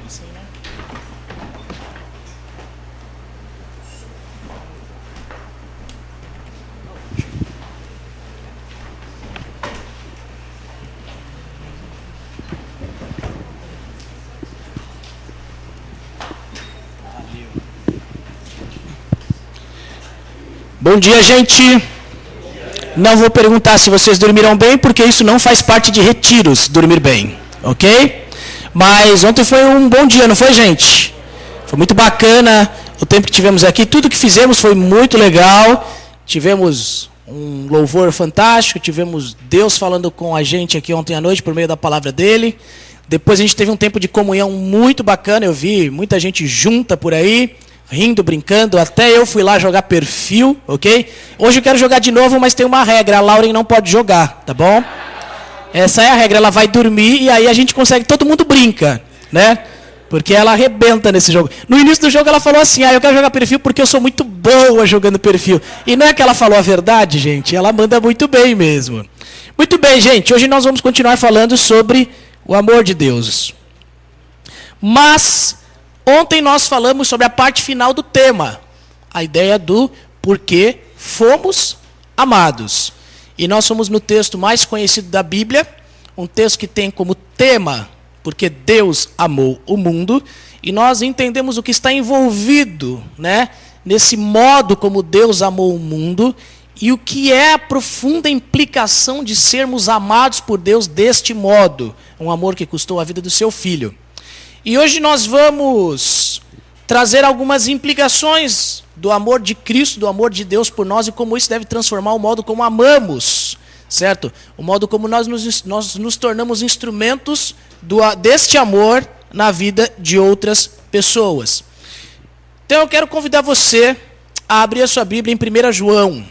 Assim, né? Bom dia, gente. Não vou perguntar se vocês dormiram bem, porque isso não faz parte de retiros, dormir bem, ok? Mas ontem foi um bom dia, não foi, gente? Foi muito bacana o tempo que tivemos aqui. Tudo que fizemos foi muito legal. Tivemos um louvor fantástico, tivemos Deus falando com a gente aqui ontem à noite por meio da palavra dele. Depois a gente teve um tempo de comunhão muito bacana. Eu vi muita gente junta por aí, rindo, brincando, até eu fui lá jogar perfil, ok? Hoje eu quero jogar de novo, mas tem uma regra, a Lauren não pode jogar, tá bom? Essa é a regra, ela vai dormir e aí a gente consegue, todo mundo brinca, né? Porque ela arrebenta nesse jogo. No início do jogo ela falou assim, eu quero jogar perfil porque eu sou muito boa jogando perfil. E não é que ela falou a verdade, gente, ela manda muito bem mesmo. Muito bem, gente, hoje nós vamos continuar falando sobre o amor de Deus. Mas ontem nós falamos sobre a parte final do tema, a ideia do porquê fomos amados. E nós somos no texto mais conhecido da Bíblia, um texto que tem como tema, porque Deus amou o mundo, e nós entendemos o que está envolvido, né, nesse modo como Deus amou o mundo, e o que é a profunda implicação de sermos amados por Deus deste modo, um amor que custou a vida do seu filho. E hoje nós vamos trazer algumas implicações do amor de Cristo, do amor de Deus por nós e como isso deve transformar o modo como amamos, certo? O modo como nós nos tornamos instrumentos deste amor na vida de outras pessoas. Então eu quero convidar você a abrir a sua Bíblia em 1 João.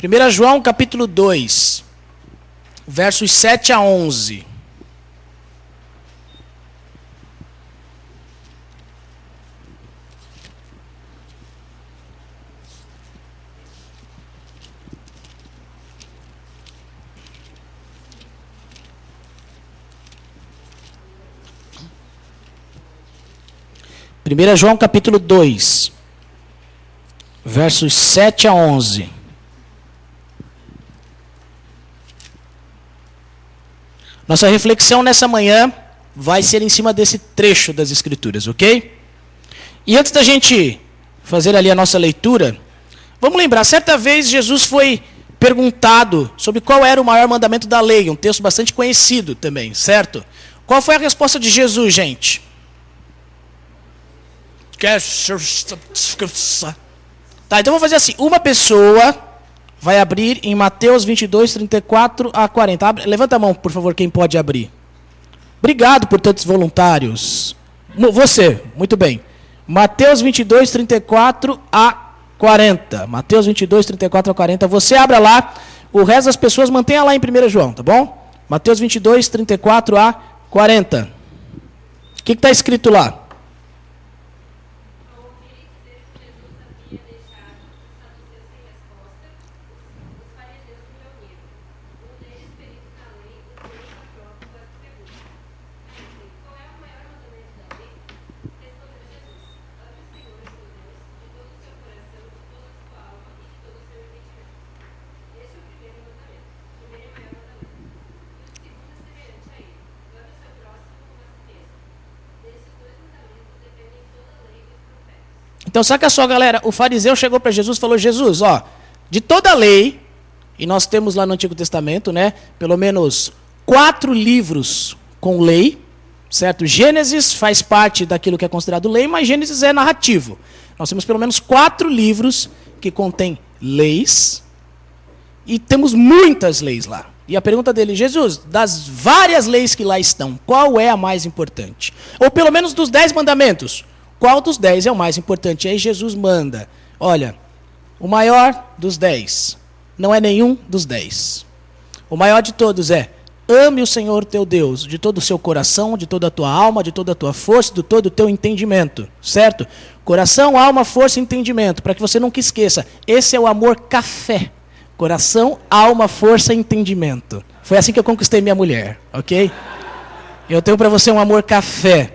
1 João capítulo 2, versos 7 a 11. Primeira João capítulo 2, versos 7 a 11. Nossa reflexão nessa manhã vai ser em cima desse trecho das Escrituras, ok? E antes da gente fazer ali a nossa leitura, vamos lembrar, certa vez Jesus foi perguntado sobre qual era o maior mandamento da lei, um texto bastante conhecido também, certo? Qual foi a resposta de Jesus, gente? Tá, então vamos fazer assim, uma pessoa vai abrir em Mateus 22, 34 a 40. Levanta a mão, por favor, quem pode abrir. Obrigado por tantos voluntários. Você, muito bem. Mateus 22, 34 a 40. Mateus 22, 34 a 40. Você abra lá, o resto das pessoas mantenha lá em 1 João, tá bom? Mateus 22, 34 a 40. O que está escrito lá? Então, saca só, galera, o fariseu chegou para Jesus e falou, Jesus, de toda a lei, e nós temos lá no Antigo Testamento, né, pelo menos 4 livros com lei, certo? Gênesis faz parte daquilo que é considerado lei, mas Gênesis é narrativo. Nós temos pelo menos 4 livros que contêm leis, e temos muitas leis lá. E a pergunta dele, Jesus, das várias leis que lá estão, qual é a mais importante? Ou pelo menos dos 10 mandamentos, qual dos 10 é o mais importante? E aí Jesus manda, olha, o maior dos 10 não é nenhum dos 10. O maior de todos é, ame o Senhor teu Deus de todo o seu coração, de toda a tua alma, de toda a tua força, de todo o teu entendimento, certo? Coração, alma, força e entendimento, para que você nunca esqueça, esse é o amor café. Coração, alma, força e entendimento. Foi assim que eu conquistei minha mulher, ok? Eu tenho para você um amor café.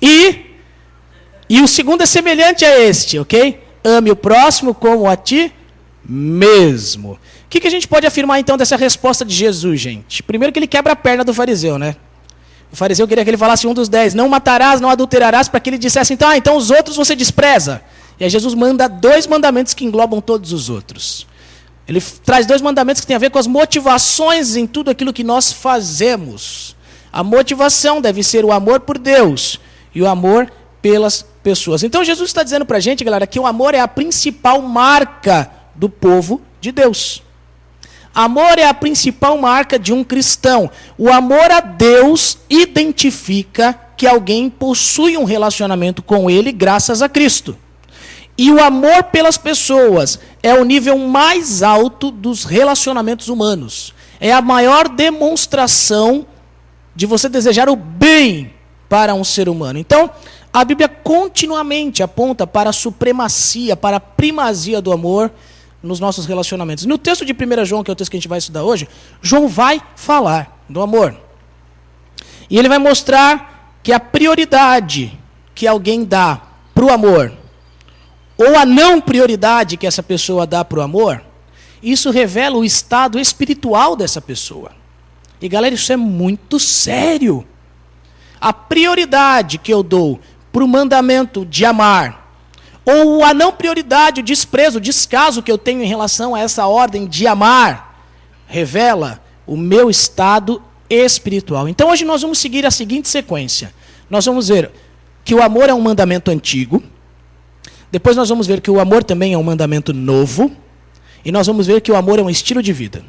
E o segundo é semelhante a este, ok? Ame o próximo como a ti mesmo. O que a gente pode afirmar então dessa resposta de Jesus, gente? Primeiro que ele quebra a perna do fariseu, né? O fariseu queria que ele falasse um dos 10, não matarás, não adulterarás, para que ele dissesse então os outros você despreza. E aí Jesus manda 2 mandamentos que englobam todos os outros. Ele traz 2 mandamentos que têm a ver com as motivações em tudo aquilo que nós fazemos. A motivação deve ser o amor por Deus e o amor pelas pessoas. Então Jesus está dizendo para a gente, galera, que o amor é a principal marca do povo de Deus. Amor é a principal marca de um cristão. O amor a Deus identifica que alguém possui um relacionamento com Ele graças a Cristo. E o amor pelas pessoas é o nível mais alto dos relacionamentos humanos. É a maior demonstração de você desejar o bem para um ser humano. Então, a Bíblia continuamente aponta para a supremacia, para a primazia do amor nos nossos relacionamentos. No texto de 1 João, que é o texto que a gente vai estudar hoje, João vai falar do amor. E ele vai mostrar que a prioridade que alguém dá para o amor, ou a não prioridade que essa pessoa dá para o amor, isso revela o estado espiritual dessa pessoa. E galera, isso é muito sério. A prioridade que eu dou para o mandamento de amar, ou a não prioridade, o desprezo, o descaso que eu tenho em relação a essa ordem de amar, revela o meu estado espiritual. Então hoje nós vamos seguir a seguinte sequência. Nós vamos ver que o amor é um mandamento antigo, depois nós vamos ver que o amor também é um mandamento novo, e nós vamos ver que o amor é um estilo de vida.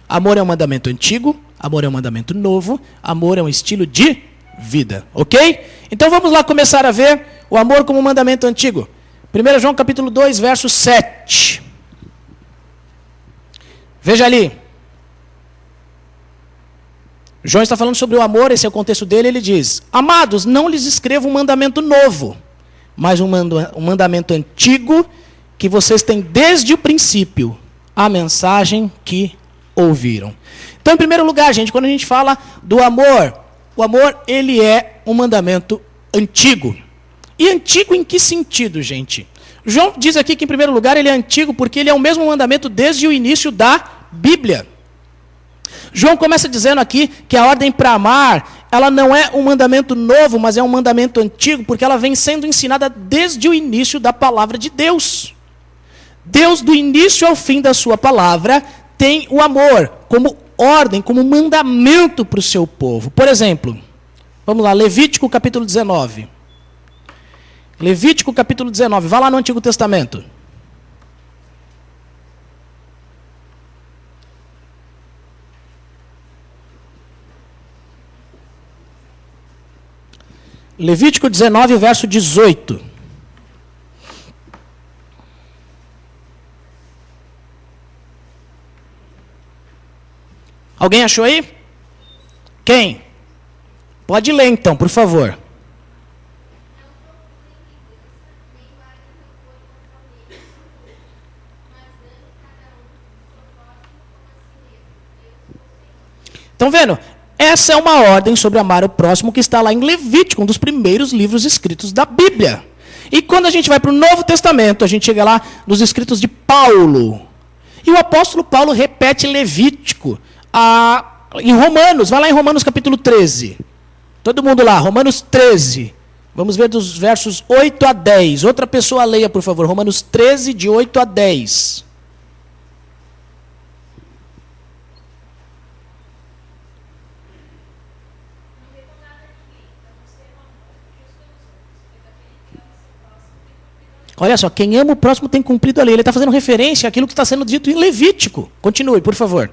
Amor é um mandamento antigo, amor é um mandamento novo, amor é um estilo de vida, ok? Então vamos lá começar a ver o amor como um mandamento antigo. 1 João capítulo 2, verso 7. Veja ali. João está falando sobre o amor, esse é o contexto dele, ele diz: Amados, não lhes escrevo um mandamento novo, mas um mandamento antigo que vocês têm desde o princípio, a mensagem que ouviram. Então, em primeiro lugar, gente, quando a gente fala do amor, o amor, ele é um mandamento antigo. E antigo em que sentido, gente? João diz aqui que, em primeiro lugar, ele é antigo porque ele é o mesmo mandamento desde o início da Bíblia. João começa dizendo aqui que a ordem para amar, ela não é um mandamento novo, mas é um mandamento antigo, porque ela vem sendo ensinada desde o início da palavra de Deus. Deus, do início ao fim da sua palavra, tem o amor como ordem, como mandamento para o seu povo. Por exemplo, vamos lá, Levítico capítulo 19. Levítico capítulo 19, vá lá no Antigo Testamento. Levítico 19, verso 18. Alguém achou aí? Quem? Pode ler então, por favor. Estão vendo? Essa é uma ordem sobre amar o próximo que está lá em Levítico, um dos primeiros livros escritos da Bíblia. E quando a gente vai para o Novo Testamento, a gente chega lá nos escritos de Paulo. E o apóstolo Paulo repete Levítico em Romanos. Vai lá em Romanos capítulo 13. Todo mundo lá, Romanos 13. Vamos ver dos versos 8 a 10. Outra pessoa leia, por favor. Romanos 13, de 8 a 10. Olha só, quem ama o próximo tem cumprido a lei. Ele está fazendo referência àquilo que está sendo dito em Levítico. Continue, por favor.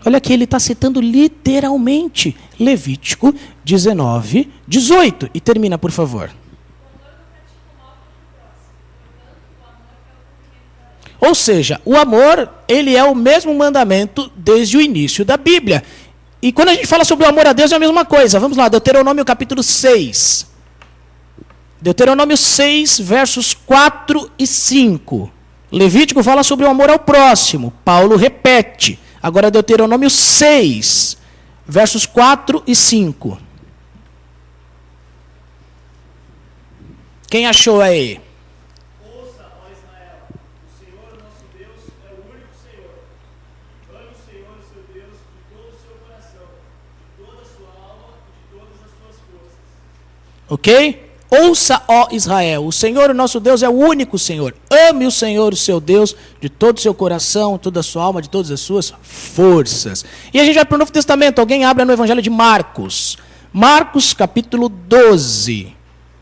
Olha aqui, ele está citando literalmente Levítico 19, 18. E termina, por favor. Ou seja, o amor, ele é o mesmo mandamento desde o início da Bíblia. E quando a gente fala sobre o amor a Deus, é a mesma coisa. Vamos lá, Deuteronômio capítulo 6. Deuteronômio 6, versos 4 e 5. Levítico fala sobre o amor ao próximo. Paulo repete. Agora Deuteronômio 6, versos 4 e 5. Quem achou aí? Ouça, ó Israel, o Senhor nosso Deus é o único Senhor. Ame o Senhor, seu Deus, de todo o seu coração, de toda a sua alma e de todas as suas forças. Ok? Ouça, ó Israel, o Senhor, o nosso Deus, é o único Senhor. Ame o Senhor, o seu Deus, de todo o seu coração, toda a sua alma, de todas as suas forças. E a gente vai para o Novo Testamento. Alguém abra no Evangelho de Marcos. Marcos, capítulo 12,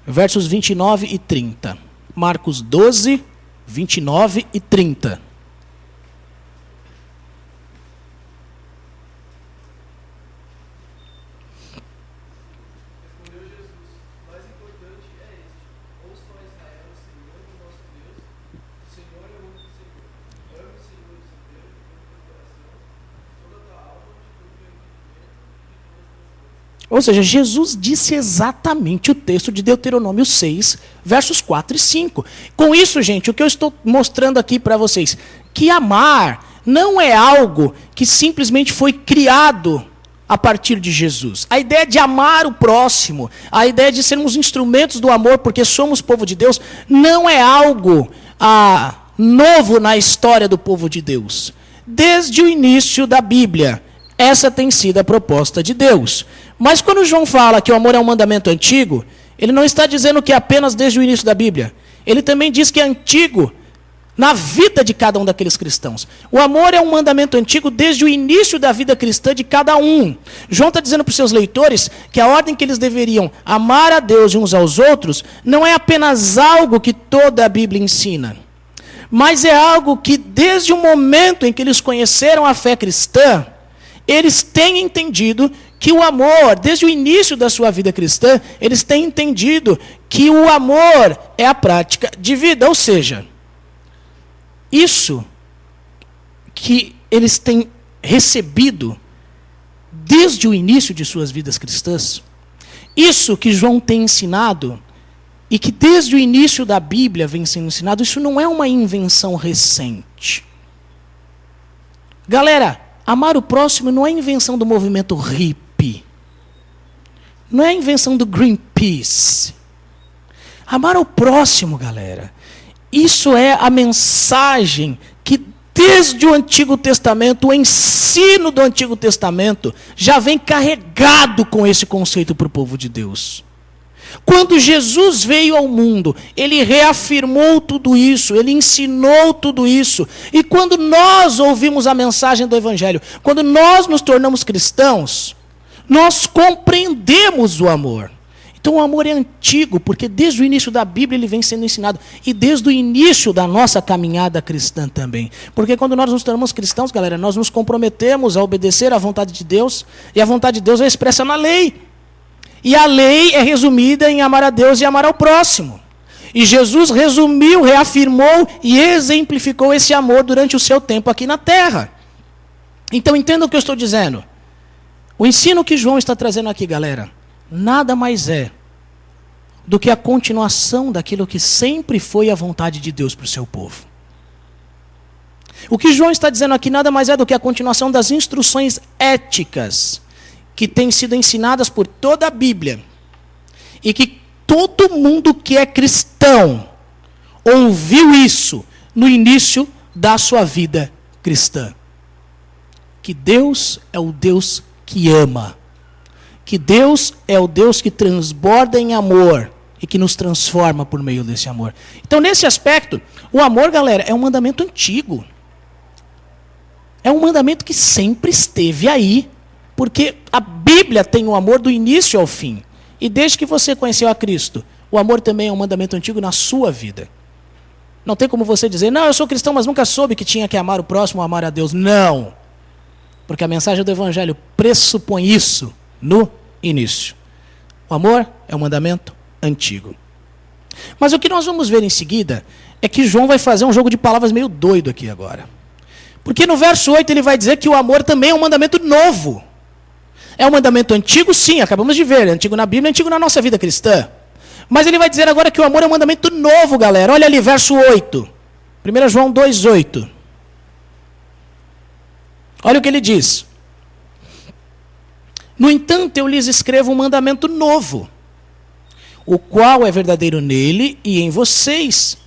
versos 29 e 30. Marcos 12, 29 e 30. Ou seja, Jesus disse exatamente o texto de Deuteronômio 6, versos 4 e 5. Com isso, gente, o que eu estou mostrando aqui para vocês, que amar não é algo que simplesmente foi criado a partir de Jesus. A ideia de amar o próximo, a ideia de sermos instrumentos do amor porque somos povo de Deus, não é algo novo na história do povo de Deus. Desde o início da Bíblia, essa tem sido a proposta de Deus. Mas quando João fala que o amor é um mandamento antigo, ele não está dizendo que é apenas desde o início da Bíblia. Ele também diz que é antigo na vida de cada um daqueles cristãos. O amor é um mandamento antigo desde o início da vida cristã de cada um. João está dizendo para os seus leitores que a ordem que eles deveriam amar a Deus e uns aos outros não é apenas algo que toda a Bíblia ensina, mas é algo que desde o momento em que eles conheceram a fé cristã, eles têm entendido que o amor, desde o início da sua vida cristã, eles têm entendido que o amor é a prática de vida. Ou seja, isso que eles têm recebido desde o início de suas vidas cristãs, isso que João tem ensinado, e que desde o início da Bíblia vem sendo ensinado, isso não é uma invenção recente. Galera, amar o próximo não é invenção do movimento hippie. Não é invenção do Greenpeace. Amar o próximo, galera, isso é a mensagem que desde o Antigo Testamento, o ensino do Antigo Testamento, já vem carregado com esse conceito para o povo de Deus. Quando Jesus veio ao mundo, ele reafirmou tudo isso, ele ensinou tudo isso. E quando nós ouvimos a mensagem do Evangelho, quando nós nos tornamos cristãos, nós compreendemos o amor. Então o amor é antigo, porque desde o início da Bíblia ele vem sendo ensinado. E desde o início da nossa caminhada cristã também. Porque quando nós nos tornamos cristãos, galera, nós nos comprometemos a obedecer à vontade de Deus. E a vontade de Deus é expressa na lei. E a lei é resumida em amar a Deus e amar ao próximo. E Jesus resumiu, reafirmou e exemplificou esse amor durante o seu tempo aqui na terra. Então entenda o que eu estou dizendo. O ensino que João está trazendo aqui, galera, nada mais é do que a continuação daquilo que sempre foi a vontade de Deus para o seu povo. O que João está dizendo aqui nada mais é do que a continuação das instruções éticas que têm sido ensinadas por toda a Bíblia, e que todo mundo que é cristão ouviu isso no início da sua vida cristã. Que Deus é o Deus que ama, que Deus é o Deus que transborda em amor e que nos transforma por meio desse amor. Então, nesse aspecto, o amor, galera, é um mandamento antigo. É um mandamento que sempre esteve aí, porque a Bíblia tem o amor do início ao fim. E desde que você conheceu a Cristo, o amor também é um mandamento antigo na sua vida. Não tem como você dizer, não, eu sou cristão, mas nunca soube que tinha que amar o próximo, amar a Deus. Não. Porque a mensagem do Evangelho pressupõe isso no início. O amor é um mandamento antigo. Mas o que nós vamos ver em seguida é que João vai fazer um jogo de palavras meio doido aqui agora. Porque no verso 8 ele vai dizer que o amor também é um mandamento novo. É um mandamento antigo, sim, acabamos de ver. É antigo na Bíblia, é antigo na nossa vida cristã. Mas ele vai dizer agora que o amor é um mandamento novo, galera. Olha ali, verso 8. 1 João 2,8. Olha o que ele diz. No entanto, eu lhes escrevo um mandamento novo, o qual é verdadeiro nele e em vocês,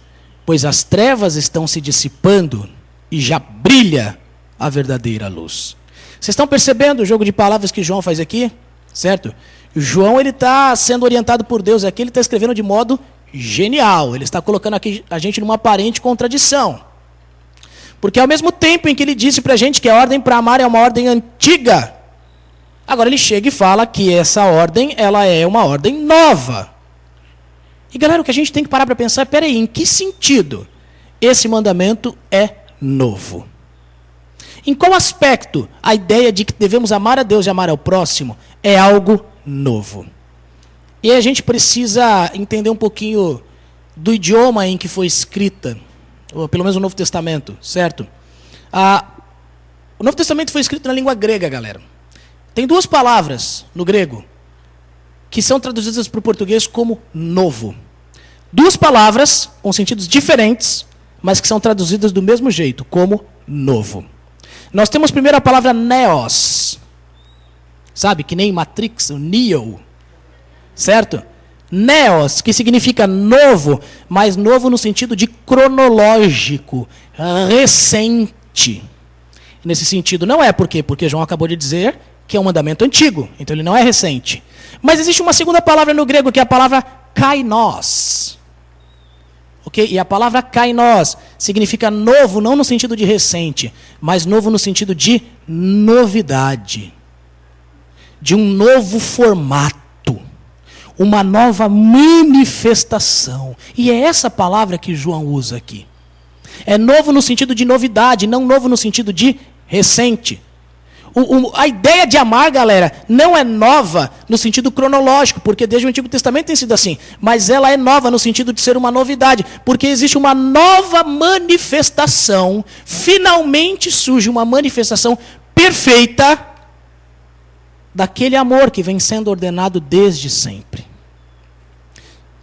pois as trevas estão se dissipando e já brilha a verdadeira luz. Vocês estão percebendo o jogo de palavras que João faz aqui? Certo? João ele está sendo orientado por Deus aqui, ele está escrevendo de modo genial. Ele está colocando aqui a gente numa aparente contradição. Porque ao mesmo tempo em que ele disse para a gente que a ordem para amar é uma ordem antiga, agora ele chega e fala que essa ordem ela é uma ordem nova. E galera, o que a gente tem que parar para pensar é, peraí, em que sentido esse mandamento é novo? Em qual aspecto a ideia de que devemos amar a Deus e amar ao próximo é algo novo? E aí a gente precisa entender um pouquinho do idioma em que foi escrita, ou pelo menos o Novo Testamento, certo? O Novo Testamento foi escrito na língua grega, galera. Tem duas palavras no grego que são traduzidas para o português como novo. Duas palavras com sentidos diferentes, mas que são traduzidas do mesmo jeito, como novo. Nós temos primeiro a palavra neos. Sabe, que nem Matrix, o Neo. Certo? Neos, que significa novo, mas novo no sentido de cronológico, recente. Nesse sentido, não é por quê? Porque João acabou de dizer que é um mandamento antigo, então ele não é recente. Mas existe uma segunda palavra no grego, que é a palavra kainos. Ok? E a palavra kainos significa novo, não no sentido de recente, mas novo no sentido de novidade. De um novo formato. Uma nova manifestação. E é essa palavra que João usa aqui. É novo no sentido de novidade, não novo no sentido de recente. A ideia de amar, galera, não é nova no sentido cronológico, porque desde o Antigo Testamento tem sido assim. Mas ela é nova no sentido de ser uma novidade, porque existe uma nova manifestação. Finalmente surge uma manifestação perfeita daquele amor que vem sendo ordenado desde sempre.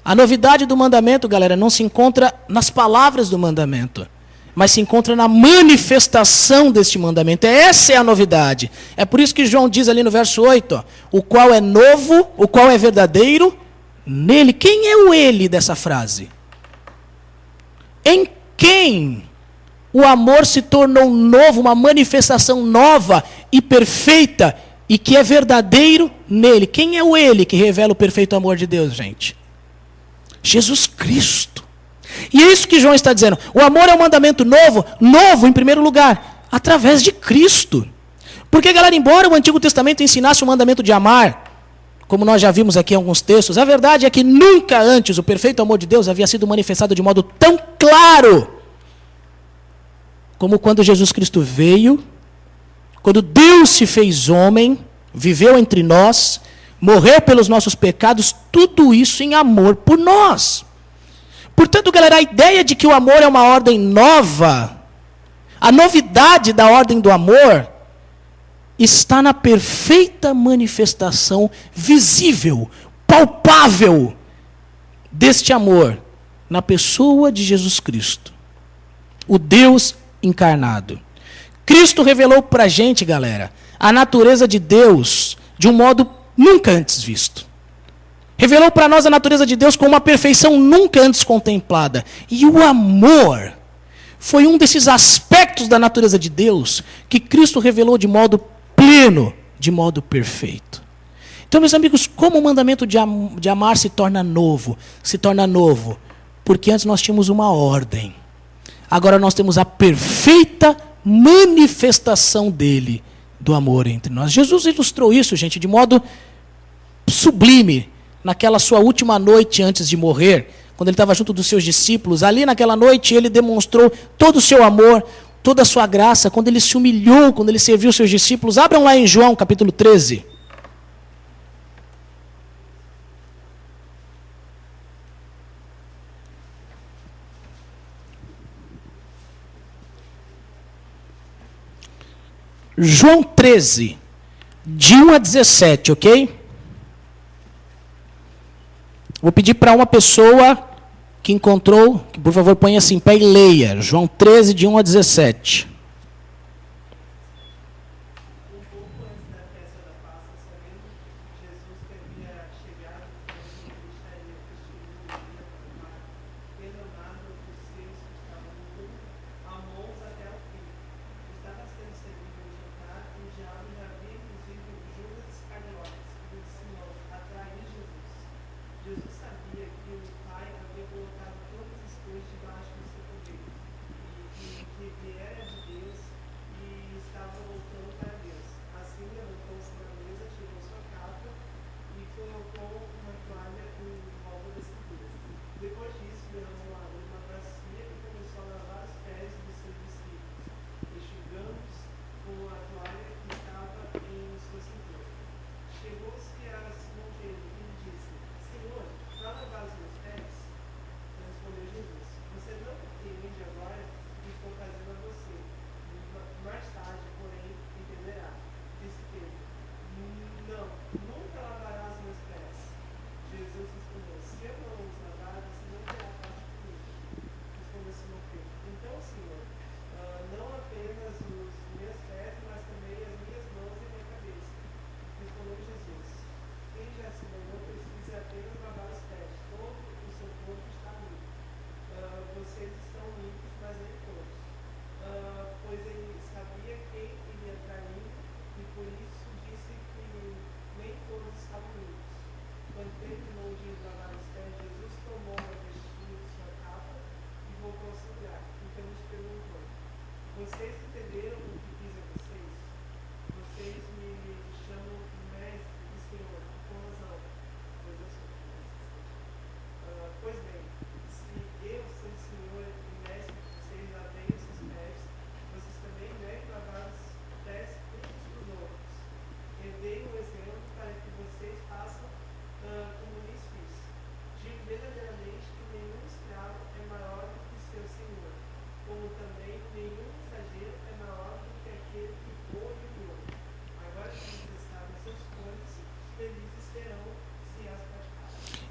A novidade do mandamento, galera, não se encontra nas palavras do mandamento, mas se encontra na manifestação deste mandamento. Essa é a novidade. É por isso que João diz ali no verso 8, ó, o qual é novo, o qual é verdadeiro, nele. Quem é o ele dessa frase? Em quem o amor se tornou novo, uma manifestação nova e perfeita, e que é verdadeiro nele. Quem é o ele que revela o perfeito amor de Deus, gente? Jesus Cristo. E é isso que João está dizendo. O amor é um mandamento novo, novo em primeiro lugar, através de Cristo. Porque, galera, embora o Antigo Testamento ensinasse o mandamento de amar, como nós já vimos aqui em alguns textos, a verdade é que nunca antes o perfeito amor de Deus havia sido manifestado de modo tão claro como quando Jesus Cristo veio, quando Deus se fez homem, viveu entre nós, morreu pelos nossos pecados, tudo isso em amor por nós. Portanto, galera, a ideia de que o amor é uma ordem nova, a novidade da ordem do amor, está na perfeita manifestação visível, palpável, deste amor, na pessoa de Jesus Cristo, o Deus encarnado. Cristo revelou para a gente, galera, a natureza de Deus de um modo nunca antes visto. Revelou para nós a natureza de Deus com uma perfeição nunca antes contemplada. E o amor foi um desses aspectos da natureza de Deus que Cristo revelou de modo pleno, de modo perfeito. Então, meus amigos, como o mandamento de amar se torna novo? Se torna novo porque antes nós tínhamos uma ordem. Agora nós temos a perfeita manifestação dele, do amor entre nós. Jesus ilustrou isso, gente, de modo sublime, naquela sua última noite antes de morrer, quando ele estava junto dos seus discípulos. Ali naquela noite ele demonstrou todo o seu amor, toda a sua graça, quando ele se humilhou, quando ele serviu os seus discípulos. Abram lá em João capítulo 13. João 13, de 1 a 17, ok? Vou pedir para uma pessoa que encontrou, que por favor ponha-se em pé e leia. João 13, de 1 a 17.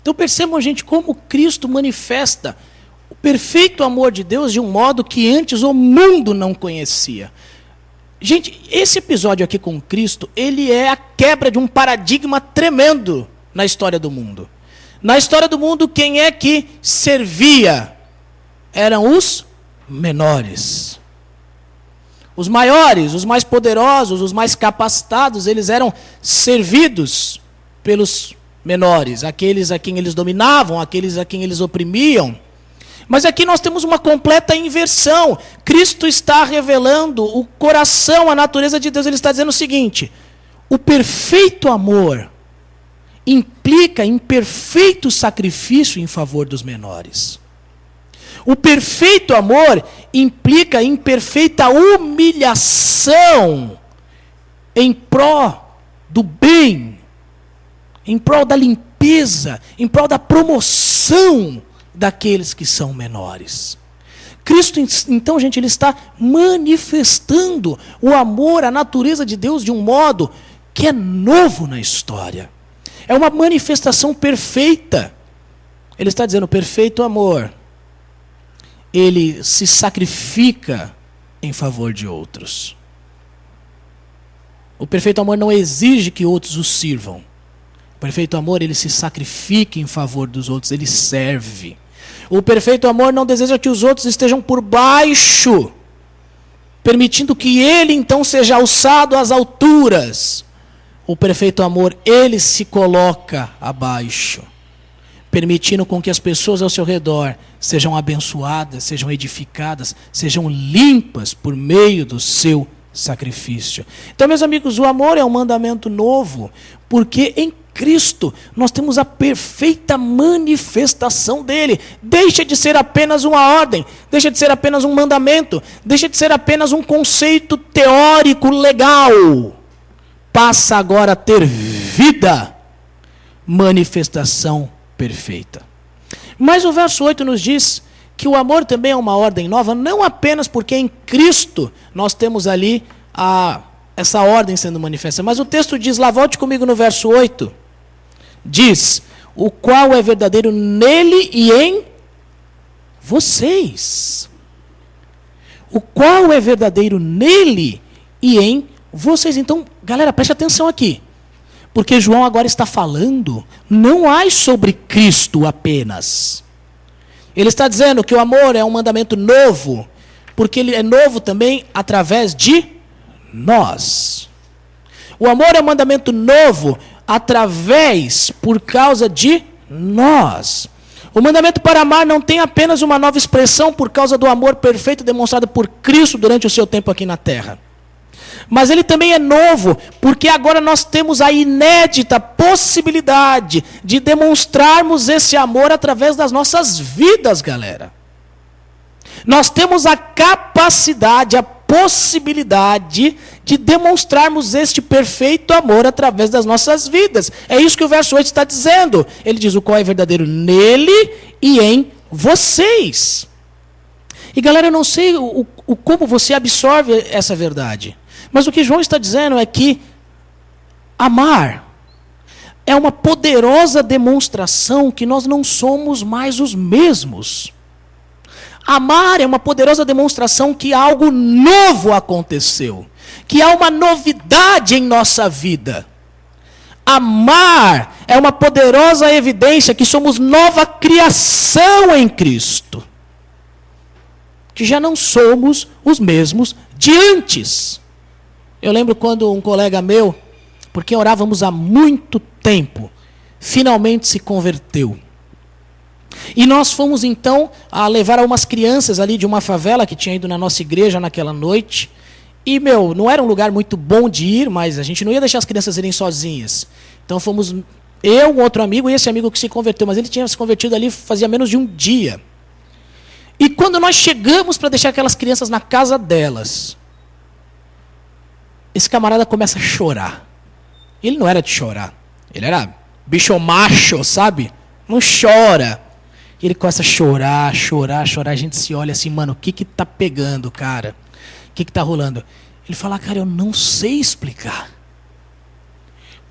Então percebam, gente, como Cristo manifesta o perfeito amor de Deus de um modo que antes o mundo não conhecia. Gente, esse episódio aqui com Cristo, ele é a quebra de um paradigma tremendo na história do mundo. Na história do mundo, quem é que servia? Eram os menores. Os maiores, os mais poderosos, os mais capacitados, eles eram servidos pelos menores, aqueles a quem eles dominavam, aqueles a quem eles oprimiam. Mas aqui nós temos uma completa inversão. Cristo está revelando o coração, a natureza de Deus. Ele está dizendo o seguinte: o perfeito amor implica em perfeito sacrifício em favor dos menores. O perfeito amor implica em perfeita humilhação em prol do bem, em prol da limpeza, em prol da promoção daqueles que são menores. Cristo, então, gente, ele está manifestando o amor, a natureza de Deus de um modo que é novo na história. É uma manifestação perfeita. Ele está dizendo, o perfeito amor, ele se sacrifica em favor de outros. O perfeito amor não exige que outros o sirvam. O perfeito amor, ele se sacrifica em favor dos outros, ele serve. O perfeito amor não deseja que os outros estejam por baixo, permitindo que ele então seja alçado às alturas. O perfeito amor, ele se coloca abaixo, permitindo com que as pessoas ao seu redor sejam abençoadas, sejam edificadas, sejam limpas por meio do seu sacrifício. Então, meus amigos, o amor é um mandamento novo, porque em Cristo nós temos a perfeita manifestação dele. Deixa de ser apenas uma ordem, deixa de ser apenas um mandamento, deixa de ser apenas um conceito teórico legal. Passa agora a ter vida, manifestação perfeita. Mas o verso 8 nos diz que o amor também é uma ordem nova, não apenas porque em Cristo nós temos ali essa ordem sendo manifesta, mas o texto diz, lá volte comigo no verso 8, diz, o qual é verdadeiro nele e em vocês. O qual é verdadeiro nele e em vocês. Então, galera, preste atenção aqui. Porque João agora está falando não mais sobre Cristo apenas. Ele está dizendo que o amor é um mandamento novo, porque ele é novo também através de nós. O amor é um mandamento novo por causa de nós. O mandamento para amar não tem apenas uma nova expressão por causa do amor perfeito demonstrado por Cristo durante o seu tempo aqui na terra. Mas ele também é novo, porque agora nós temos a inédita possibilidade de demonstrarmos esse amor através das nossas vidas, galera. Nós temos a capacidade, a possibilidade de demonstrarmos este perfeito amor através das nossas vidas. É isso que o verso 8 está dizendo. Ele diz: o qual é verdadeiro nele e em vocês. E galera, eu não sei como você absorve essa verdade. Mas o que João está dizendo é que amar é uma poderosa demonstração que nós não somos mais os mesmos. Amar é uma poderosa demonstração que algo novo aconteceu, que há uma novidade em nossa vida. Amar é uma poderosa evidência que somos nova criação em Cristo, que já não somos os mesmos de antes. Eu lembro quando um colega meu, por quem orávamos há muito tempo, finalmente se converteu. E nós fomos então a levar algumas crianças ali de uma favela que tinha ido na nossa igreja naquela noite. E, não era um lugar muito bom de ir, mas a gente não ia deixar as crianças irem sozinhas. Então fomos eu, um outro amigo e esse amigo que se converteu, mas ele tinha se convertido ali fazia menos de um dia. E quando nós chegamos para deixar aquelas crianças na casa delas, esse camarada começa a chorar. Ele não era de chorar. Ele era bicho macho, sabe? Não chora. E ele começa a chorar. A gente se olha assim, mano, o que tá pegando, cara? O que tá rolando? Ele fala: cara, eu não sei explicar,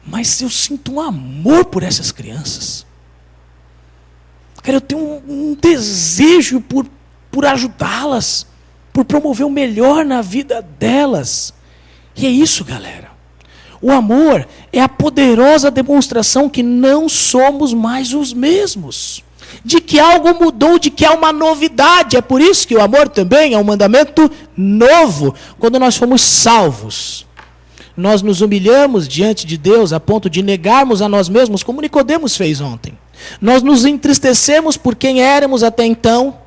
mas eu sinto um amor por essas crianças. Cara, eu tenho um desejo por ajudá-las, por promover o melhor na vida delas. E é isso, galera. O amor é a poderosa demonstração que não somos mais os mesmos, de que algo mudou, de que há uma novidade. É por isso que o amor também é um mandamento novo. Quando nós fomos salvos, nós nos humilhamos diante de Deus a ponto de negarmos a nós mesmos, como Nicodemos fez ontem. Nós nos entristecemos por quem éramos até então.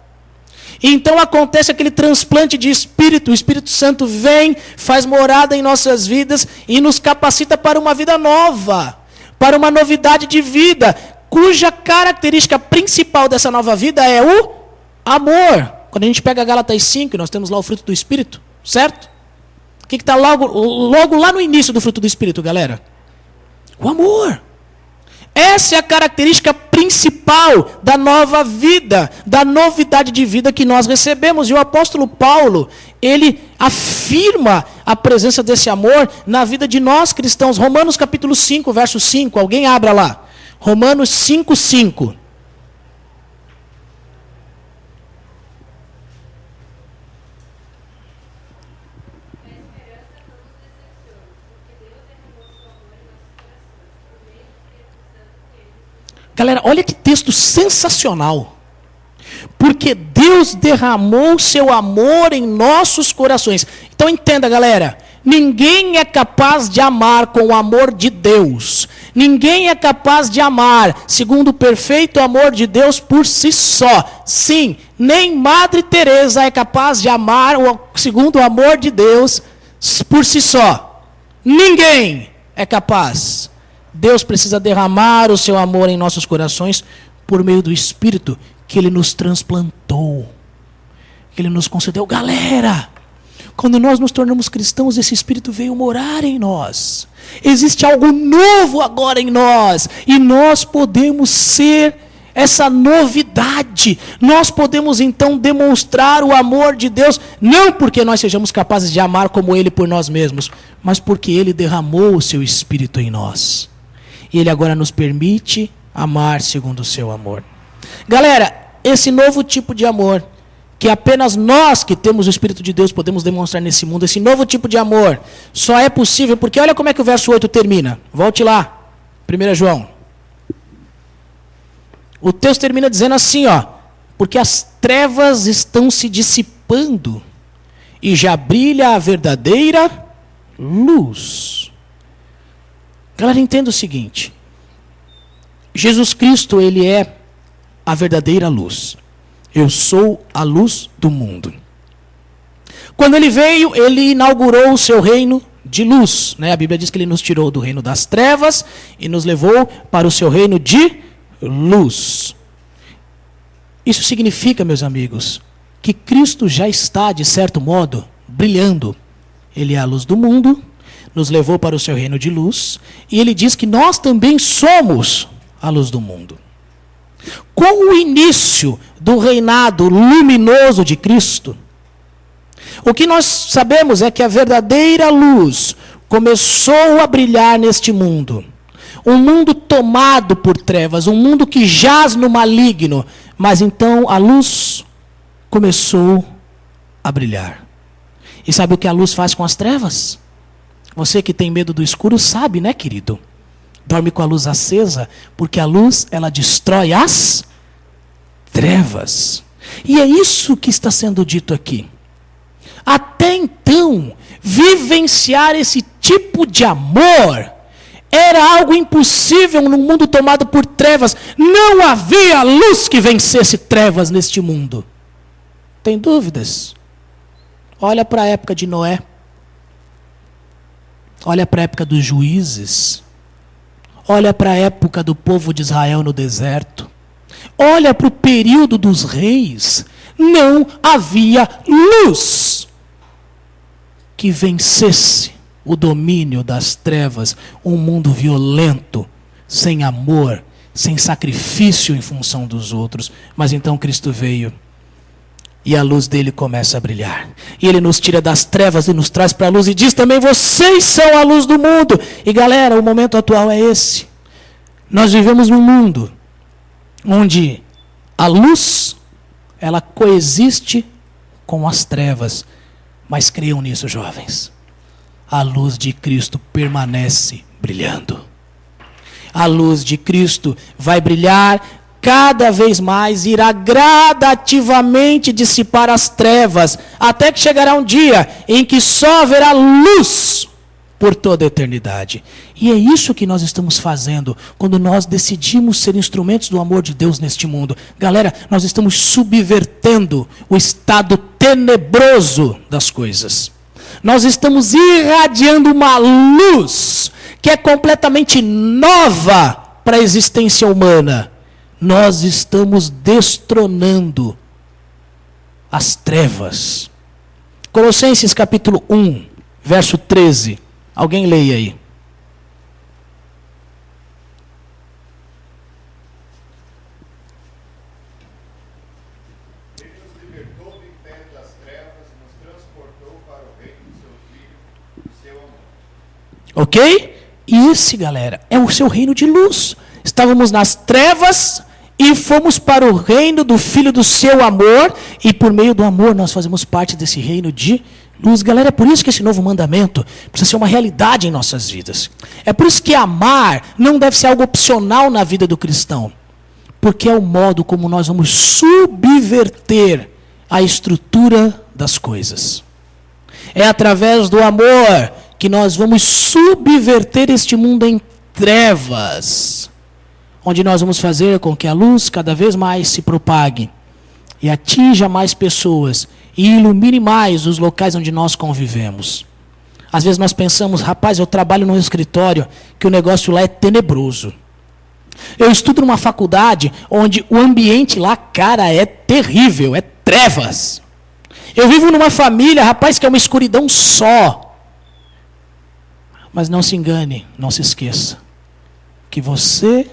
E então acontece aquele transplante de espírito. O Espírito Santo vem, faz morada em nossas vidas e nos capacita para uma vida nova, para uma novidade de vida, cuja característica principal dessa nova vida é o amor. Quando a gente pega Gálatas 5, nós temos lá o fruto do Espírito, certo? O que está logo lá no início do fruto do Espírito, galera? O amor. Essa é a característica principal da nova vida, da novidade de vida que nós recebemos. E o apóstolo Paulo, ele afirma a presença desse amor na vida de nós cristãos. Romanos capítulo 5, verso 5. Alguém abra lá. Romanos 5, 5. Galera, olha que texto sensacional. Porque Deus derramou seu amor em nossos corações. Então entenda, galera. Ninguém é capaz de amar com o amor de Deus. Ninguém é capaz de amar segundo o perfeito amor de Deus por si só. Sim, nem Madre Teresa é capaz de amar segundo o amor de Deus por si só. Ninguém é capaz. Deus precisa derramar o seu amor em nossos corações por meio do Espírito que Ele nos transplantou, que Ele nos concedeu. Galera, quando nós nos tornamos cristãos, esse Espírito veio morar em nós. Existe algo novo agora em nós. E nós podemos ser essa novidade. Nós podemos então demonstrar o amor de Deus, não porque nós sejamos capazes de amar como Ele por nós mesmos, mas porque Ele derramou o seu Espírito em nós. E Ele agora nos permite amar segundo o seu amor. Galera, esse novo tipo de amor, que apenas nós que temos o Espírito de Deus podemos demonstrar nesse mundo, esse novo tipo de amor, só é possível porque olha como é que o verso 8 termina. Volte lá, 1 João. O texto termina dizendo assim, ó, porque as trevas estão se dissipando e já brilha a verdadeira luz. Galera, entenda o seguinte. Jesus Cristo, ele é a verdadeira luz. Eu sou a luz do mundo. Quando ele veio, ele inaugurou o seu reino de luz. Né? A Bíblia diz que ele nos tirou do reino das trevas e nos levou para o seu reino de luz. Isso significa, meus amigos, que Cristo já está, de certo modo, brilhando. Ele é a luz do mundo, nos levou para o seu reino de luz, e ele diz que nós também somos a luz do mundo. Com o início do reinado luminoso de Cristo, o que nós sabemos é que a verdadeira luz começou a brilhar neste mundo. Um mundo tomado por trevas, um mundo que jaz no maligno, mas então a luz começou a brilhar. E sabe o que a luz faz com as trevas? Você que tem medo do escuro sabe, né, querido? Dorme com a luz acesa, porque a luz, ela destrói as trevas. E é isso que está sendo dito aqui. Até então, vivenciar esse tipo de amor era algo impossível num mundo tomado por trevas. Não havia luz que vencesse trevas neste mundo. Tem dúvidas? Olha para a época de Noé. Olha para a época dos juízes. Olha para a época do povo de Israel no deserto. Olha para o período dos reis. Não havia luz que vencesse o domínio das trevas, um mundo violento, sem amor, sem sacrifício em função dos outros. Mas então Cristo veio e a luz dele começa a brilhar. E ele nos tira das trevas e nos traz para a luz e diz também, vocês são a luz do mundo. E galera, o momento atual é esse. Nós vivemos num mundo onde a luz, ela coexiste com as trevas. Mas creiam nisso, jovens. A luz de Cristo permanece brilhando. A luz de Cristo vai brilhar cada vez mais, irá gradativamente dissipar as trevas, até que chegará um dia em que só haverá luz por toda a eternidade. E é isso que nós estamos fazendo quando nós decidimos ser instrumentos do amor de Deus neste mundo. Galera, nós estamos subvertendo o estado tenebroso das coisas. Nós estamos irradiando uma luz que é completamente nova para a existência humana. Nós estamos destronando as trevas. Colossenses capítulo 1, verso 13. Alguém leia aí. Ele nos libertou do império das trevas e nos transportou para o reino do seu Filho, do seu amor. Ok? E esse, galera, é o seu reino de luz. Estávamos nas trevas e fomos para o reino do Filho do seu amor. E por meio do amor nós fazemos parte desse reino de luz. Galera, é por isso que esse novo mandamento precisa ser uma realidade em nossas vidas. É por isso que amar não deve ser algo opcional na vida do cristão. Porque é o modo como nós vamos subverter a estrutura das coisas. É através do amor que nós vamos subverter este mundo em trevas, onde nós vamos fazer com que a luz cada vez mais se propague e atinja mais pessoas e ilumine mais os locais onde nós convivemos. Às vezes nós pensamos, rapaz, eu trabalho num escritório que o negócio lá é tenebroso. Eu estudo numa faculdade onde o ambiente lá, cara, é terrível, é trevas. Eu vivo numa família, rapaz, que é uma escuridão só. Mas não se engane, não se esqueça, que você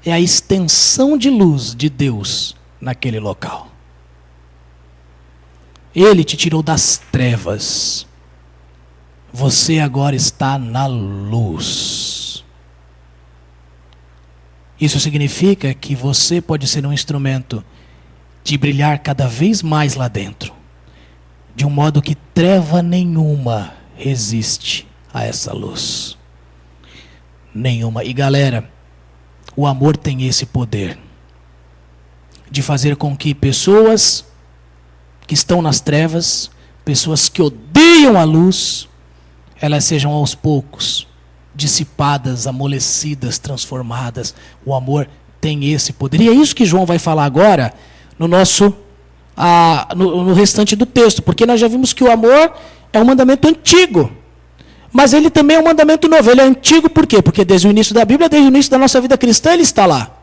é a extensão de luz de Deus naquele local. Ele te tirou das trevas. Você agora está na luz. Isso significa que você pode ser um instrumento de brilhar cada vez mais lá dentro, de um modo que treva nenhuma resiste a essa luz. Nenhuma. E galera, o amor tem esse poder de fazer com que pessoas que estão nas trevas, pessoas que odeiam a luz, elas sejam aos poucos dissipadas, amolecidas, transformadas. O amor tem esse poder. E é isso que João vai falar agora no no restante do texto, porque nós já vimos que o amor é um mandamento antigo, mas ele também é um mandamento novo. Ele é antigo por quê? Porque desde o início da Bíblia, desde o início da nossa vida cristã, ele está lá.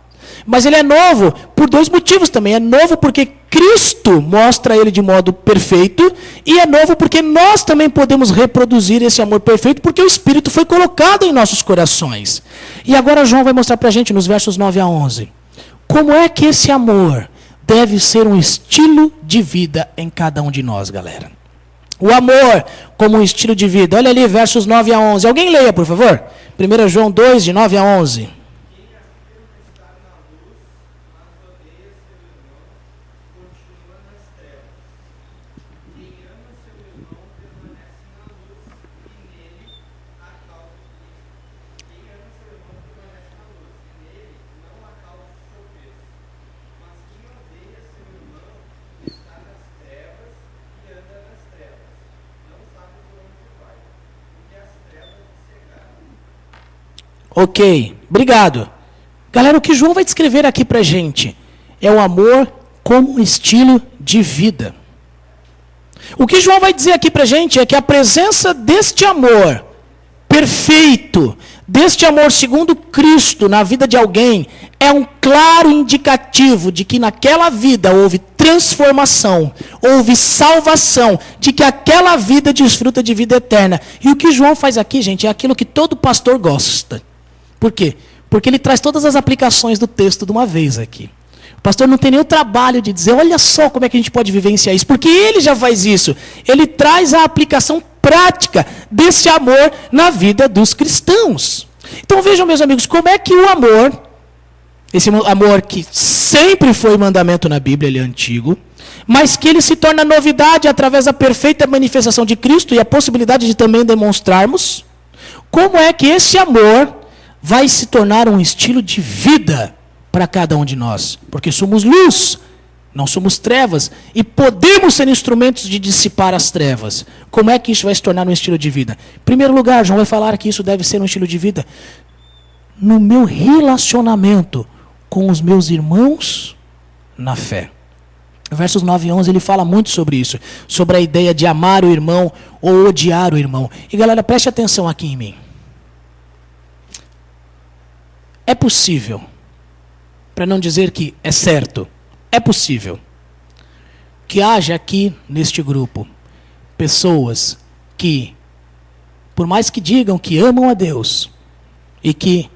Mas ele é novo por dois motivos também. É novo porque Cristo mostra ele de modo perfeito, e é novo porque nós também podemos reproduzir esse amor perfeito, porque o Espírito foi colocado em nossos corações. E agora João vai mostrar para a gente, nos versos 9 a 11, como é que esse amor deve ser um estilo de vida em cada um de nós, galera. O amor como um estilo de vida. Olha ali, versos 9 a 11. Alguém leia, por favor. 1 João 2, de 9 a 11. Ok, obrigado. Galera, o que João vai descrever aqui pra gente é o amor como um estilo de vida. O que João vai dizer aqui pra gente é que a presença deste amor perfeito, deste amor segundo Cristo na vida de alguém, é um claro indicativo de que naquela vida houve transformação, houve salvação, de que aquela vida desfruta de vida eterna. E o que João faz aqui, gente, é aquilo que todo pastor gosta. Por quê? Porque ele traz todas as aplicações do texto de uma vez aqui. O pastor não tem nem o trabalho de dizer, olha só como é que a gente pode vivenciar isso, porque ele já faz isso. Ele traz a aplicação prática desse amor na vida dos cristãos. Então vejam, meus amigos, como é que o amor, esse amor que sempre foi mandamento na Bíblia, ele é antigo, mas que ele se torna novidade através da perfeita manifestação de Cristo e a possibilidade de também demonstrarmos, como é que esse amor vai se tornar um estilo de vida para cada um de nós. Porque somos luz, não somos trevas, e podemos ser instrumentos de dissipar as trevas. Como é que isso vai se tornar um estilo de vida? Em primeiro lugar, João vai falar que isso deve ser um estilo de vida no meu relacionamento com os meus irmãos na fé. Versos 9 e 11, ele fala muito sobre isso, sobre a ideia de amar o irmão ou odiar o irmão. E galera, preste atenção aqui em mim. É possível, para não dizer que é certo, é possível que haja aqui neste grupo pessoas que, por mais que digam que amam a Deus e que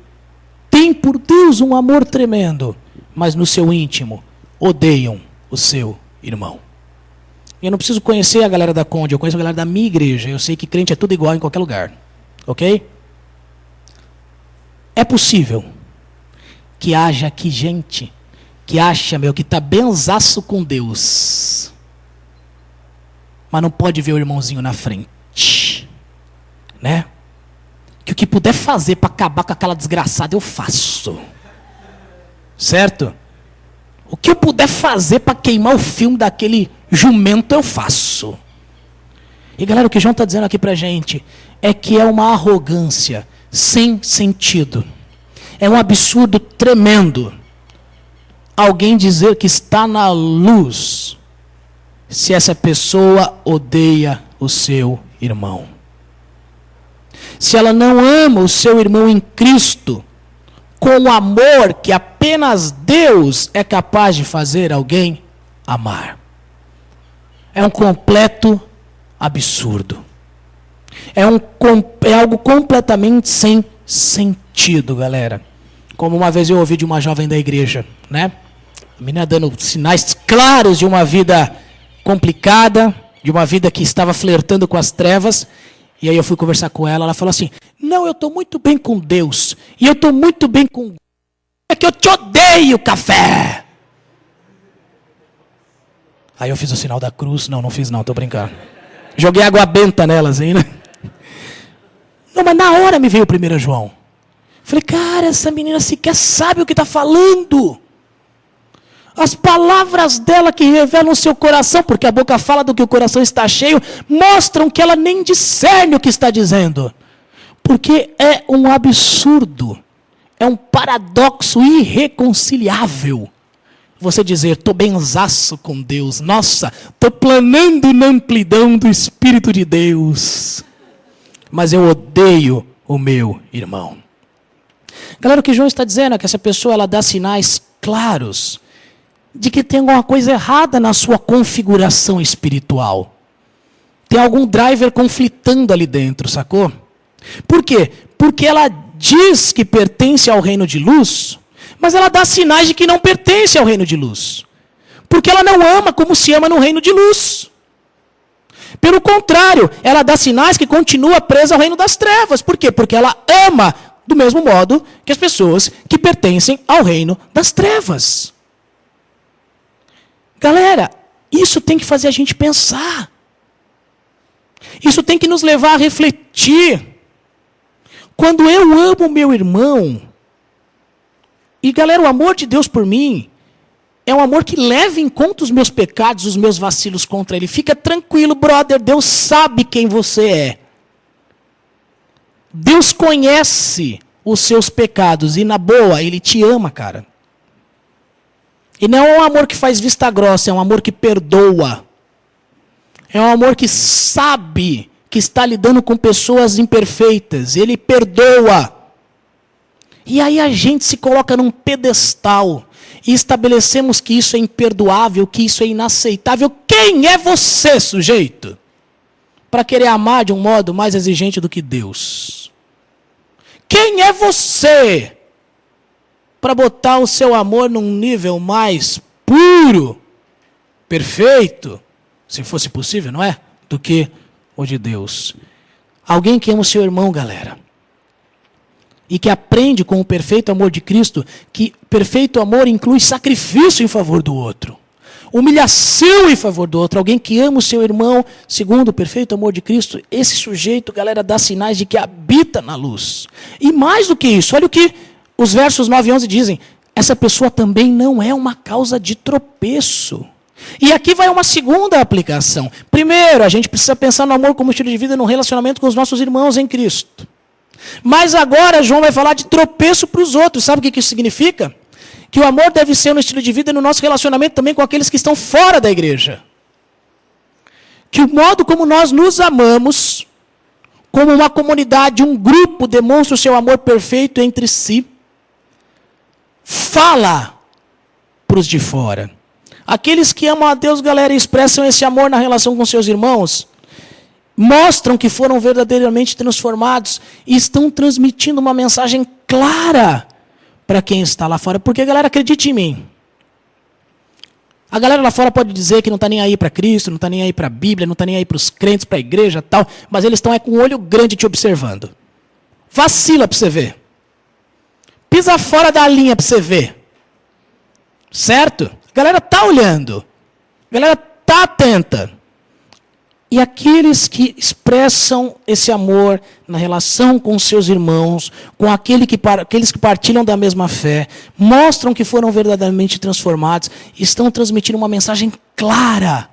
têm por Deus um amor tremendo, mas no seu íntimo odeiam o seu irmão. Eu não preciso conhecer a galera da Conde, eu conheço a galera da minha igreja, eu sei que crente é tudo igual em qualquer lugar, ok? É possível que haja aqui gente que acha, que está benzaço com Deus, mas não pode ver o irmãozinho na frente, né? Que o que puder fazer para acabar com aquela desgraçada eu faço, certo? O que eu puder fazer para queimar o filme daquele jumento eu faço. E galera, o que João está dizendo aqui para a gente é que é uma arrogância sem sentido. É um absurdo tremendo alguém dizer que está na luz se essa pessoa odeia o seu irmão. Se ela não ama o seu irmão em Cristo com o amor que apenas Deus é capaz de fazer alguém amar. É um completo absurdo. É algo completamente sem sentido, galera. Como uma vez eu ouvi de uma jovem da igreja, né? A menina dando sinais claros de uma vida complicada, de uma vida que estava flertando com as trevas. E aí eu fui conversar com ela, ela falou assim, não, eu estou muito bem com Deus. E eu estou muito bem com... Como é porque eu te odeio, café. Aí eu fiz o sinal da cruz. Não fiz não, tô brincando. Joguei água benta nelas aí, né? Não, mas na hora me veio o 1 João. Falei, cara, essa menina sequer sabe o que está falando. As palavras dela que revelam o seu coração, porque a boca fala do que o coração está cheio, mostram que ela nem discerne o que está dizendo. Porque é um absurdo, é um paradoxo irreconciliável. Você dizer, estou benzaço com Deus, nossa, estou planando na amplidão do Espírito de Deus, mas eu odeio o meu irmão. Galera, o que João está dizendo é que essa pessoa ela dá sinais claros de que tem alguma coisa errada na sua configuração espiritual. Tem algum driver conflitando ali dentro, sacou? Por quê? Porque ela diz que pertence ao reino de luz, mas ela dá sinais de que não pertence ao reino de luz. Porque ela não ama como se ama no reino de luz. Pelo contrário, ela dá sinais que continua presa ao reino das trevas. Por quê? Porque ela ama do mesmo modo que as pessoas que pertencem ao reino das trevas. Galera, isso tem que fazer a gente pensar. Isso tem que nos levar a refletir. Quando eu amo meu irmão, e galera, o amor de Deus por mim é um amor que leva em conta os meus pecados, os meus vacilos contra ele. Fica tranquilo, brother, Deus sabe quem você é. Deus conhece os seus pecados e na boa, Ele te ama, cara. E não é um amor que faz vista grossa, é um amor que perdoa. É um amor que sabe que está lidando com pessoas imperfeitas. Ele perdoa. E aí a gente se coloca num pedestal e estabelecemos que isso é imperdoável, que isso é inaceitável. Quem é você, sujeito, para querer amar de um modo mais exigente do que Deus? Quem é você para botar o seu amor num nível mais puro, perfeito, se fosse possível, não é? Do que o de Deus. Alguém que ama o seu irmão, galera, e que aprende com o perfeito amor de Cristo, que perfeito amor inclui sacrifício em favor do outro, humilhação em favor do outro. Alguém que ama o seu irmão segundo o perfeito amor de Cristo, esse sujeito, galera, dá sinais de que habita na luz. E mais do que isso, olha o que os versos 9 e 11 dizem. Essa pessoa também não é uma causa de tropeço. E aqui vai uma segunda aplicação. Primeiro, a gente precisa pensar no amor como estilo de vida, no relacionamento com os nossos irmãos em Cristo. Mas agora João vai falar de tropeço para os outros. Sabe o que isso significa? Que o amor deve ser no estilo de vida e no nosso relacionamento também com aqueles que estão fora da igreja. Que o modo como nós nos amamos, como uma comunidade, um grupo, demonstra o seu amor perfeito entre si, fala para os de fora. Aqueles que amam a Deus, galera, e expressam esse amor na relação com seus irmãos, mostram que foram verdadeiramente transformados e estão transmitindo uma mensagem clara para quem está lá fora. Porque, galera, acredite em mim. A galera lá fora pode dizer que não está nem aí para Cristo, não está nem aí para a Bíblia, não está nem aí para os crentes, para a igreja e tal, mas eles estão com o olho grande te observando. Vacila para você ver. Pisa fora da linha para você ver. Certo? A galera está olhando. A galera está atenta. E aqueles que expressam esse amor na relação com seus irmãos, com aqueles que partilham da mesma fé, mostram que foram verdadeiramente transformados, estão transmitindo uma mensagem clara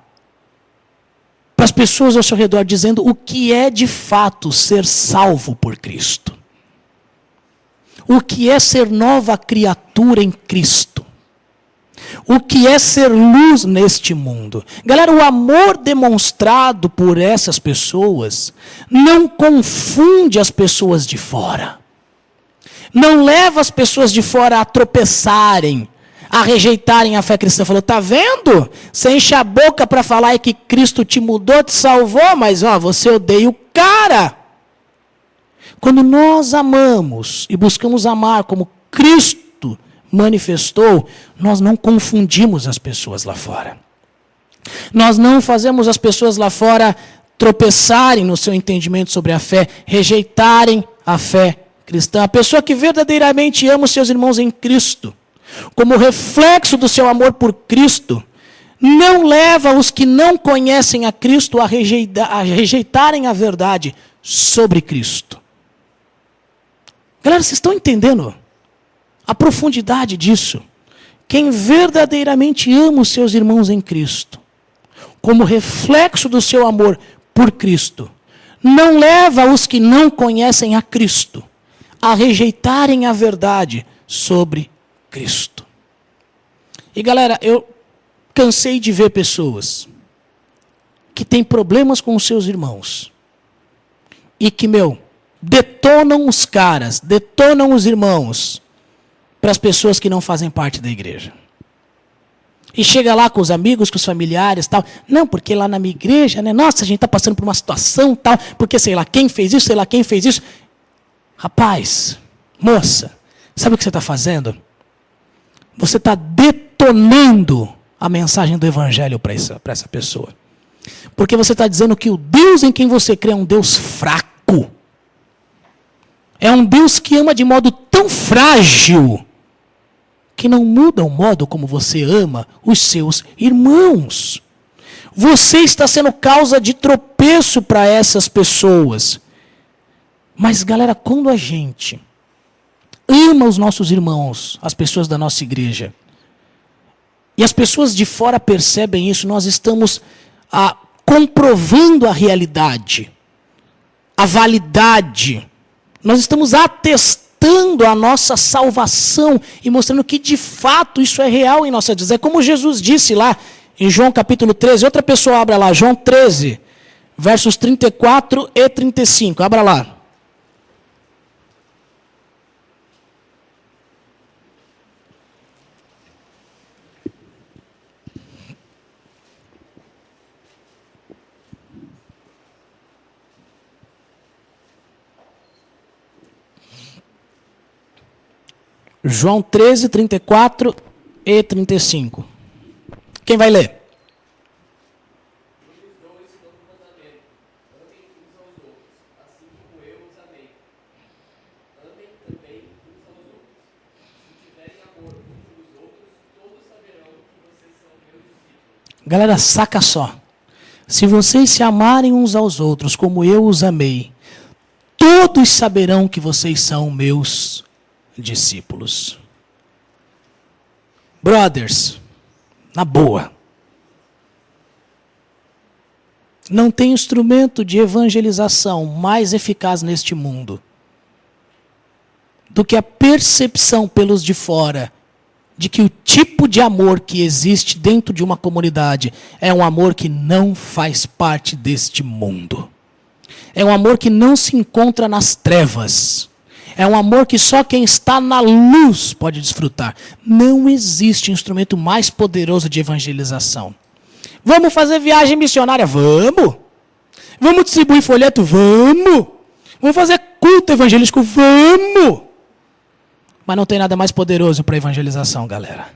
para as pessoas ao seu redor, dizendo o que é de fato ser salvo por Cristo. O que é ser nova criatura em Cristo. O que é ser luz neste mundo. Galera, o amor demonstrado por essas pessoas não confunde as pessoas de fora. Não leva as pessoas de fora a tropeçarem, a rejeitarem a fé cristã. Falou, tá vendo? Você enche a boca para falar que Cristo te mudou, te salvou, mas você odeia o cara. Quando nós amamos e buscamos amar como Cristo manifestou, nós não confundimos as pessoas lá fora. Nós não fazemos as pessoas lá fora tropeçarem no seu entendimento sobre a fé, rejeitarem a fé cristã. A pessoa que verdadeiramente ama os seus irmãos em Cristo, como reflexo do seu amor por Cristo, não leva os que não conhecem a Cristo a rejeitarem a verdade sobre Cristo. Galera, vocês estão entendendo a profundidade disso? Quem verdadeiramente ama os seus irmãos em Cristo, como reflexo do seu amor por Cristo, não leva os que não conhecem a Cristo a rejeitarem a verdade sobre Cristo. E galera, eu cansei de ver pessoas que têm problemas com os seus irmãos e que, detonam os caras, detonam os irmãos para as pessoas que não fazem parte da igreja. E chega lá com os amigos, com os familiares, tal. Não, porque lá na minha igreja, né? Nossa, a gente está passando por uma situação, tal. Porque sei lá quem fez isso, sei lá quem fez isso. Rapaz, moça, sabe o que você está fazendo? Você está detonando a mensagem do evangelho para essa pessoa. Porque você está dizendo que o Deus em quem você crê é um Deus fraco. É um Deus que ama de modo tão frágil que não muda o modo como você ama os seus irmãos. Você está sendo causa de tropeço para essas pessoas. Mas, galera, quando a gente ama os nossos irmãos, as pessoas da nossa igreja, e as pessoas de fora percebem isso, nós estamos comprovando a realidade, a validade. Nós estamos atestando a nossa salvação e mostrando que de fato isso é real em nossas vidas. É como Jesus disse lá em João capítulo 13. Outra pessoa abra lá, João 13, versos 34 e 35. Abra lá. João 13, 34 e 35. Quem vai ler? Galera, saca só. Se vocês se amarem uns aos outros como eu os amei, todos saberão que vocês são meus discípulos. Brothers, na boa. Não tem instrumento de evangelização mais eficaz neste mundo do que a percepção pelos de fora de que o tipo de amor que existe dentro de uma comunidade é um amor que não faz parte deste mundo. É um amor que não se encontra nas trevas. É um amor que só quem está na luz pode desfrutar. Não existe instrumento mais poderoso de evangelização. Vamos fazer viagem missionária? Vamos! Vamos distribuir folheto? Vamos! Vamos fazer culto evangelístico? Vamos! Mas não tem nada mais poderoso para evangelização, galera,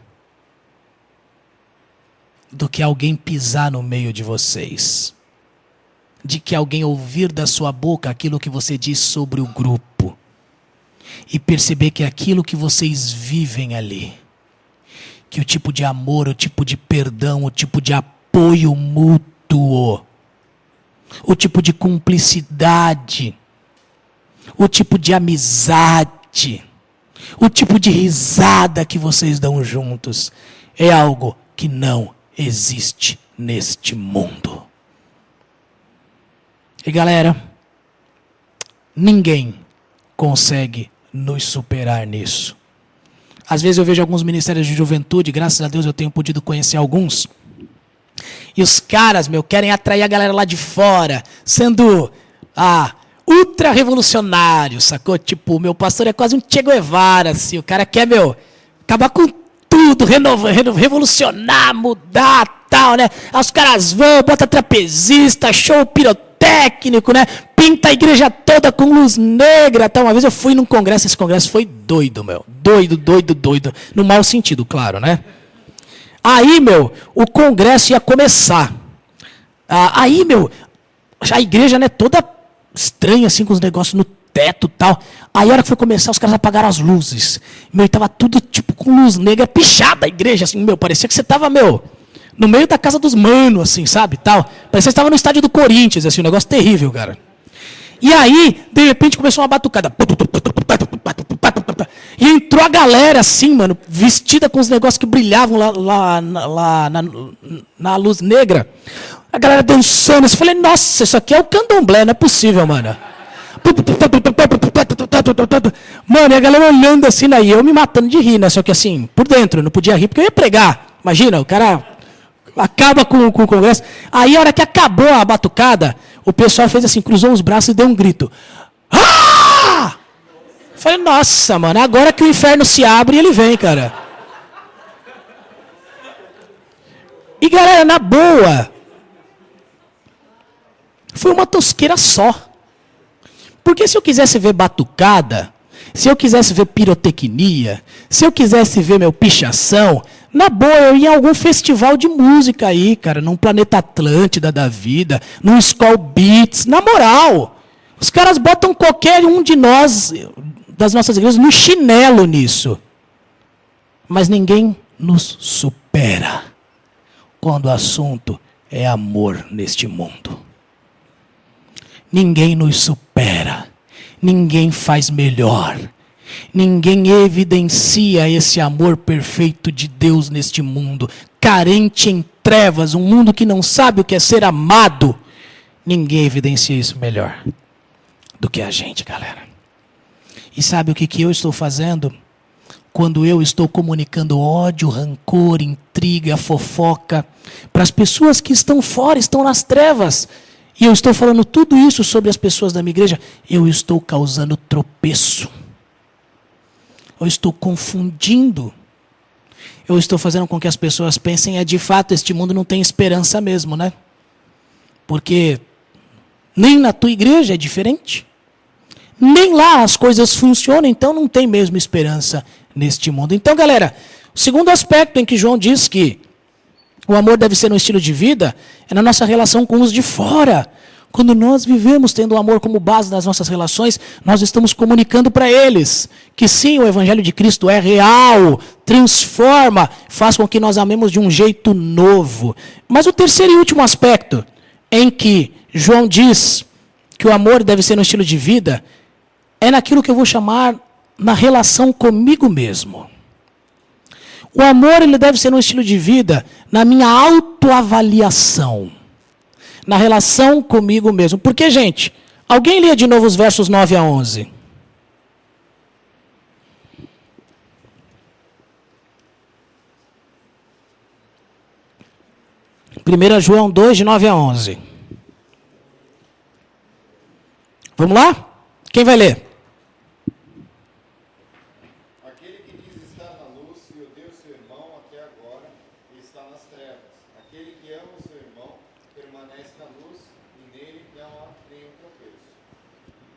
do que alguém pisar no meio de vocês. De que alguém ouvir da sua boca aquilo que você diz sobre o grupo. E perceber que aquilo que vocês vivem ali, que o tipo de amor, o tipo de perdão, o tipo de apoio mútuo, o tipo de cumplicidade, o tipo de amizade, o tipo de risada que vocês dão juntos, é algo que não existe neste mundo. E galera, ninguém consegue nos superar nisso. Às vezes eu vejo alguns ministérios de juventude, graças a Deus eu tenho podido conhecer alguns, e os caras, querem atrair a galera lá de fora, sendo ultra revolucionário, sacou? Tipo, meu pastor é quase um Che Guevara, assim, o cara quer, acabar com tudo, revolucionar, mudar, tal, né? Aí os caras vão, bota trapezista, show pirotécnico, né? Pinta a igreja toda com luz negra, tal. Uma vez eu fui num congresso, esse congresso foi doido, doido, no mau sentido, claro, né? Aí, o congresso ia começar. Aí, a igreja, né, toda estranha, assim, com os negócios no teto e tal. Aí a hora que foi começar, os caras apagaram as luzes. Meu, e tava tudo tipo com luz negra, pichada a igreja, assim, meu, parecia que você tava, meu, no meio da casa dos manos, assim, sabe, tal. Parecia que você estava no estádio do Corinthians, assim, um negócio terrível, cara. E aí, de repente, começou uma batucada. E entrou a galera, assim, mano, vestida com os negócios que brilhavam lá na luz negra. A galera dançando. Eu falei, nossa, isso aqui é o candomblé, não é possível, mano. Mano, e a galera olhando assim, aí eu me matando de rir, né? Só que assim, por dentro, eu não podia rir, porque eu ia pregar. Imagina, o cara acaba com o congresso. Aí, a hora que acabou a batucada, o pessoal fez assim, cruzou os braços e deu um grito. Ah! Falei, nossa, mano, agora que o inferno se abre, ele vem, cara. E galera, na boa, foi uma tosqueira só. Porque se eu quisesse ver batucada, se eu quisesse ver pirotecnia, se eu quisesse ver meu pichação, na boa, eu ia em algum festival de música aí, cara, num Planeta Atlântida da vida, num Skull Beats, na moral. Os caras botam qualquer um de nós, das nossas igrejas, no chinelo nisso. Mas ninguém nos supera quando o assunto é amor neste mundo. Ninguém nos supera. Ninguém faz melhor. Ninguém evidencia esse amor perfeito de Deus neste mundo. Carente em trevas, um mundo que não sabe o que é ser amado. Ninguém evidencia isso melhor do que a gente, galera. E sabe o que eu estou fazendo? Quando eu estou comunicando ódio, rancor, intriga, fofoca para as pessoas que estão fora, estão nas trevas. E eu estou falando tudo isso sobre as pessoas da minha igreja. Eu estou causando tropeço. Eu estou confundindo. Eu estou fazendo com que as pessoas pensem, de fato, este mundo não tem esperança mesmo, né? Porque nem na tua igreja é diferente. Nem lá as coisas funcionam, então não tem mesmo esperança neste mundo. Então, galera, o segundo aspecto em que João diz que o amor deve ser um estilo de vida é na nossa relação com os de fora. Quando nós vivemos tendo o amor como base das nossas relações, nós estamos comunicando para eles que sim, o Evangelho de Cristo é real, transforma, faz com que nós amemos de um jeito novo. Mas o terceiro e último aspecto em que João diz que o amor deve ser um estilo de vida é naquilo que eu vou chamar na relação comigo mesmo. O amor ele deve ser um estilo de vida na minha autoavaliação. Na relação comigo mesmo. Porque, gente, alguém lia de novo os versos 9 a 11? Primeira João 2, de 9 a 11. Vamos lá? Quem vai ler? Aquele que diz estar na luz e odeia o seu irmão até agora está nas trevas. Aquele que ama o seu irmão permanece na luz e nele não há nenhum tropeço.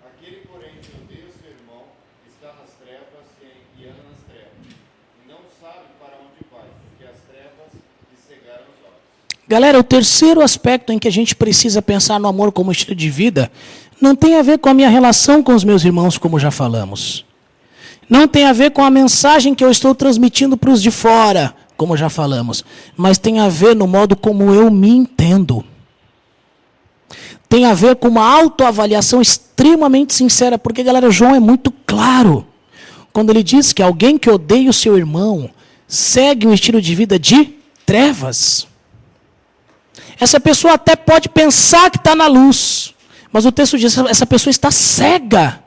Aquele, porém, que odeia o seu irmão está nas trevas e anda nas trevas. E não sabe para onde vai, porque as trevas lhe cegaram os olhos. Galera, o terceiro aspecto em que a gente precisa pensar no amor como estilo de vida não tem a ver com a minha relação com os meus irmãos, como já falamos. Não tem a ver com a mensagem que eu estou transmitindo para os de fora, como já falamos. Mas tem a ver no modo como eu me entendo. Tem a ver com uma autoavaliação extremamente sincera. Porque, galera, João é muito claro. Quando ele diz que alguém que odeia o seu irmão segue um estilo de vida de trevas. Essa pessoa até pode pensar que está na luz. Mas o texto diz que essa pessoa está cega.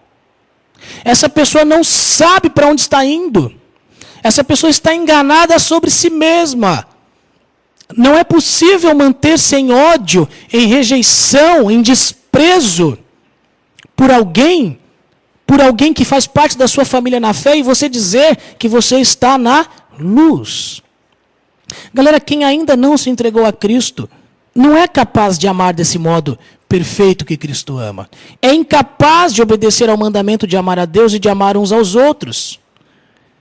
Essa pessoa não sabe para onde está indo. Essa pessoa está enganada sobre si mesma. Não é possível manter-se em ódio, em rejeição, em desprezo por alguém que faz parte da sua família na fé e você dizer que você está na luz. Galera, quem ainda não se entregou a Cristo não é capaz de amar desse modo perfeito que Cristo ama. É incapaz de obedecer ao mandamento de amar a Deus e de amar uns aos outros.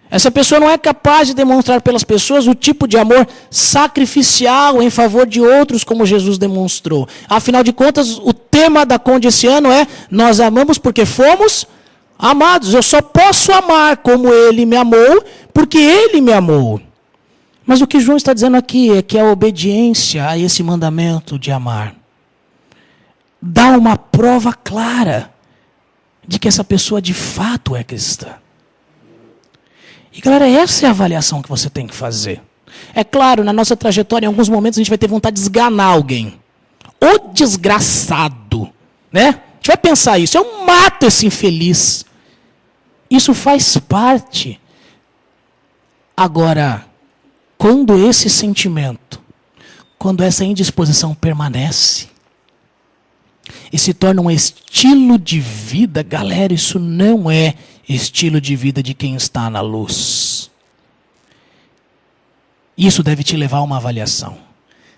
Essa pessoa não é capaz de demonstrar pelas pessoas o tipo de amor sacrificial em favor de outros como Jesus demonstrou. Afinal de contas, o tema da Conde esse ano é: nós amamos porque fomos Amados, eu só posso amar como Ele me amou, porque Ele me amou. Mas o que João está dizendo aqui é que a obediência a esse mandamento de amar dá uma prova clara de que essa pessoa de fato é cristã. E galera, essa é a avaliação que você tem que fazer. É claro, na nossa trajetória, em alguns momentos a gente vai ter vontade de esganar alguém. Ô desgraçado, né? A gente vai pensar isso, eu mato esse infeliz. Isso faz parte. Agora, quando esse sentimento, quando essa indisposição permanece e se torna um estilo de vida, galera, isso não é estilo de vida de quem está na luz. Isso deve te levar a uma avaliação.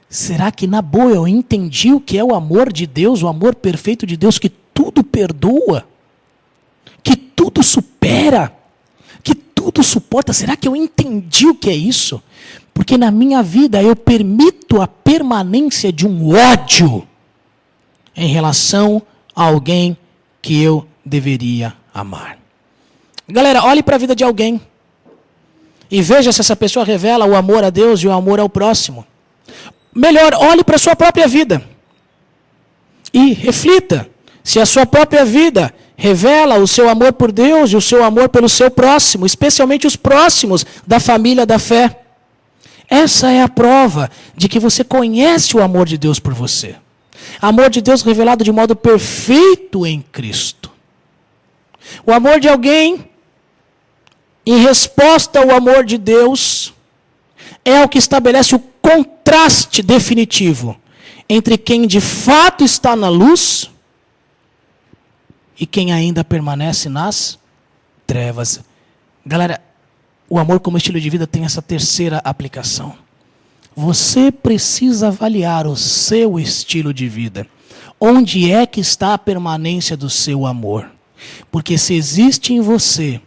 Será que na boa eu entendi o que é o amor de Deus, o amor perfeito de Deus que tudo perdoa? Que tudo supera, que tudo suporta. Será que eu entendi o que é isso? Porque na minha vida eu permito a permanência de um ódio em relação a alguém que eu deveria amar. Galera, olhe para a vida de alguém e veja se essa pessoa revela o amor a Deus e o amor ao próximo. Melhor, olhe para a sua própria vida e reflita se a sua própria vida revela o seu amor por Deus e o seu amor pelo seu próximo, especialmente os próximos da família da fé. Essa é a prova de que você conhece o amor de Deus por você. Amor de Deus revelado de modo perfeito em Cristo. O amor de alguém, em resposta ao amor de Deus, é o que estabelece o contraste definitivo entre quem de fato está na luz e quem ainda permanece nas trevas. Galera, o amor como estilo de vida tem essa terceira aplicação. Você precisa avaliar o seu estilo de vida. Onde é que está a permanência do seu amor? Porque se existe em você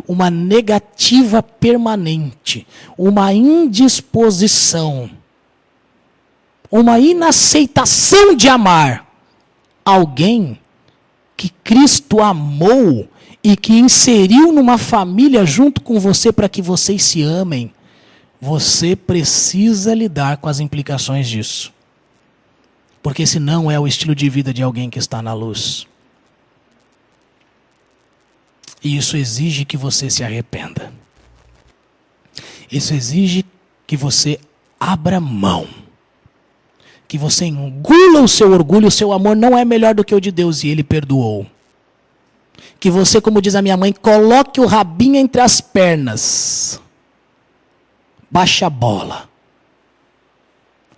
uma negativa permanente, uma indisposição, uma inaceitação de amar alguém que Cristo amou e que inseriu numa família junto com você para que vocês se amem, você precisa lidar com as implicações disso. Porque esse não é o estilo de vida de alguém que está na luz. E isso exige que você se arrependa. Isso exige que você abra mão. Que você engula o seu orgulho, o seu amor não é melhor do que o de Deus e Ele perdoou. Que você, como diz a minha mãe, coloque o rabinho entre as pernas. Baixa a bola.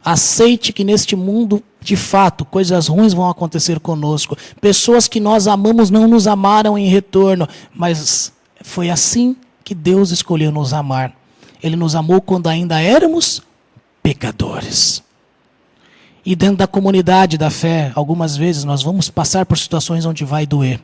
Aceite que neste mundo, de fato, coisas ruins vão acontecer conosco. Pessoas que nós amamos não nos amaram em retorno, mas foi assim que Deus escolheu nos amar. Ele nos amou quando ainda éramos pecadores. E dentro da comunidade da fé, algumas vezes nós vamos passar por situações onde vai doer.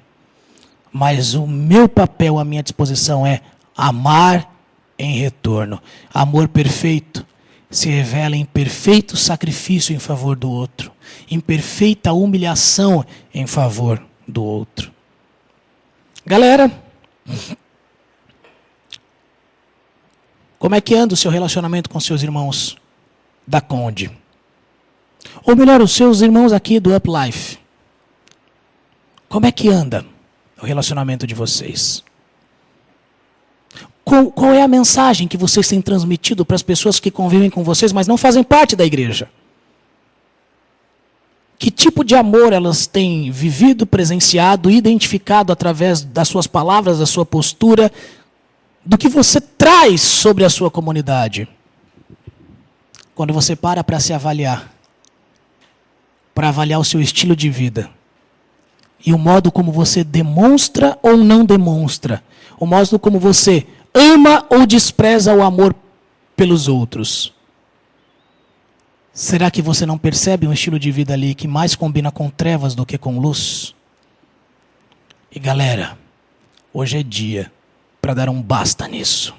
Mas o meu papel, a minha disposição é amar em retorno. Amor perfeito se revela em perfeito sacrifício em favor do outro, em perfeita humilhação em favor do outro. Galera, como é que anda o seu relacionamento com seus irmãos da Conde? Ou melhor, os seus irmãos aqui do Up Life? Como é que anda o relacionamento de vocês? Qual é a mensagem que vocês têm transmitido para as pessoas que convivem com vocês, mas não fazem parte da igreja? Que tipo de amor elas têm vivido, presenciado, identificado através das suas palavras, da sua postura, do que você traz sobre a sua comunidade? Quando você para se avaliar, para avaliar o seu estilo de vida, e o modo como você demonstra ou não demonstra, o modo como você ama ou despreza o amor pelos outros. Será que você não percebe um estilo de vida ali que mais combina com trevas do que com luz? E galera, hoje é dia para dar um basta nisso.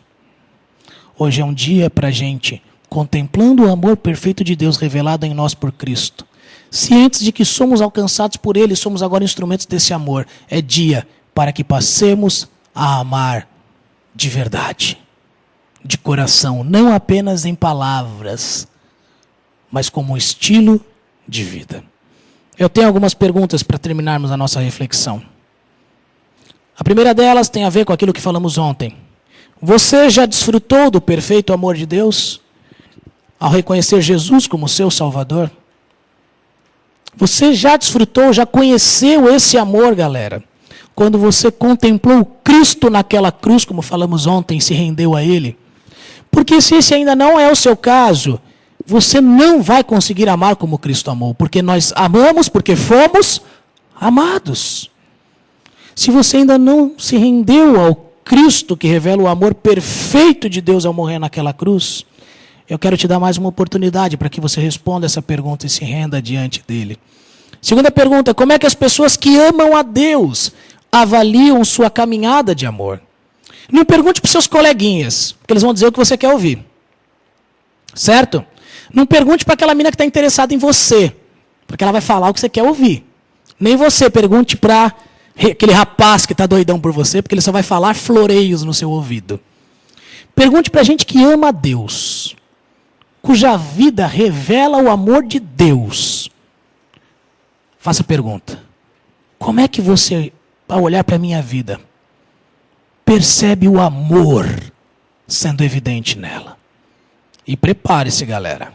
Hoje é um dia para a gente, contemplando o amor perfeito de Deus revelado em nós por Cristo, cientes de que somos alcançados por Ele, somos agora instrumentos desse amor. É dia para que passemos a amar de verdade, de coração, não apenas em palavras, mas como estilo de vida. Eu tenho algumas perguntas para terminarmos a nossa reflexão. A primeira delas tem a ver com aquilo que falamos ontem. Você já desfrutou do perfeito amor de Deus ao reconhecer Jesus como seu Salvador? Você já desfrutou, já conheceu esse amor, galera? Quando você contemplou Cristo naquela cruz, como falamos ontem, se rendeu a Ele. Porque se esse ainda não é o seu caso, você não vai conseguir amar como Cristo amou. Porque nós amamos porque fomos amados. Se você ainda não se rendeu ao Cristo que revela o amor perfeito de Deus ao morrer naquela cruz, eu quero te dar mais uma oportunidade para que você responda essa pergunta e se renda diante dele. Segunda pergunta, como é que as pessoas que amam a Deus avaliam sua caminhada de amor? Não pergunte para os seus coleguinhas, porque eles vão dizer o que você quer ouvir. Certo? Não pergunte para aquela mina que está interessada em você, porque ela vai falar o que você quer ouvir. Nem você pergunte para aquele rapaz que está doidão por você, porque ele só vai falar floreios no seu ouvido. Pergunte para a gente que ama a Deus, cuja vida revela o amor de Deus. Faça a pergunta. Como é que você, ao olhar para a minha vida, percebe o amor sendo evidente nela? E prepare-se, galera.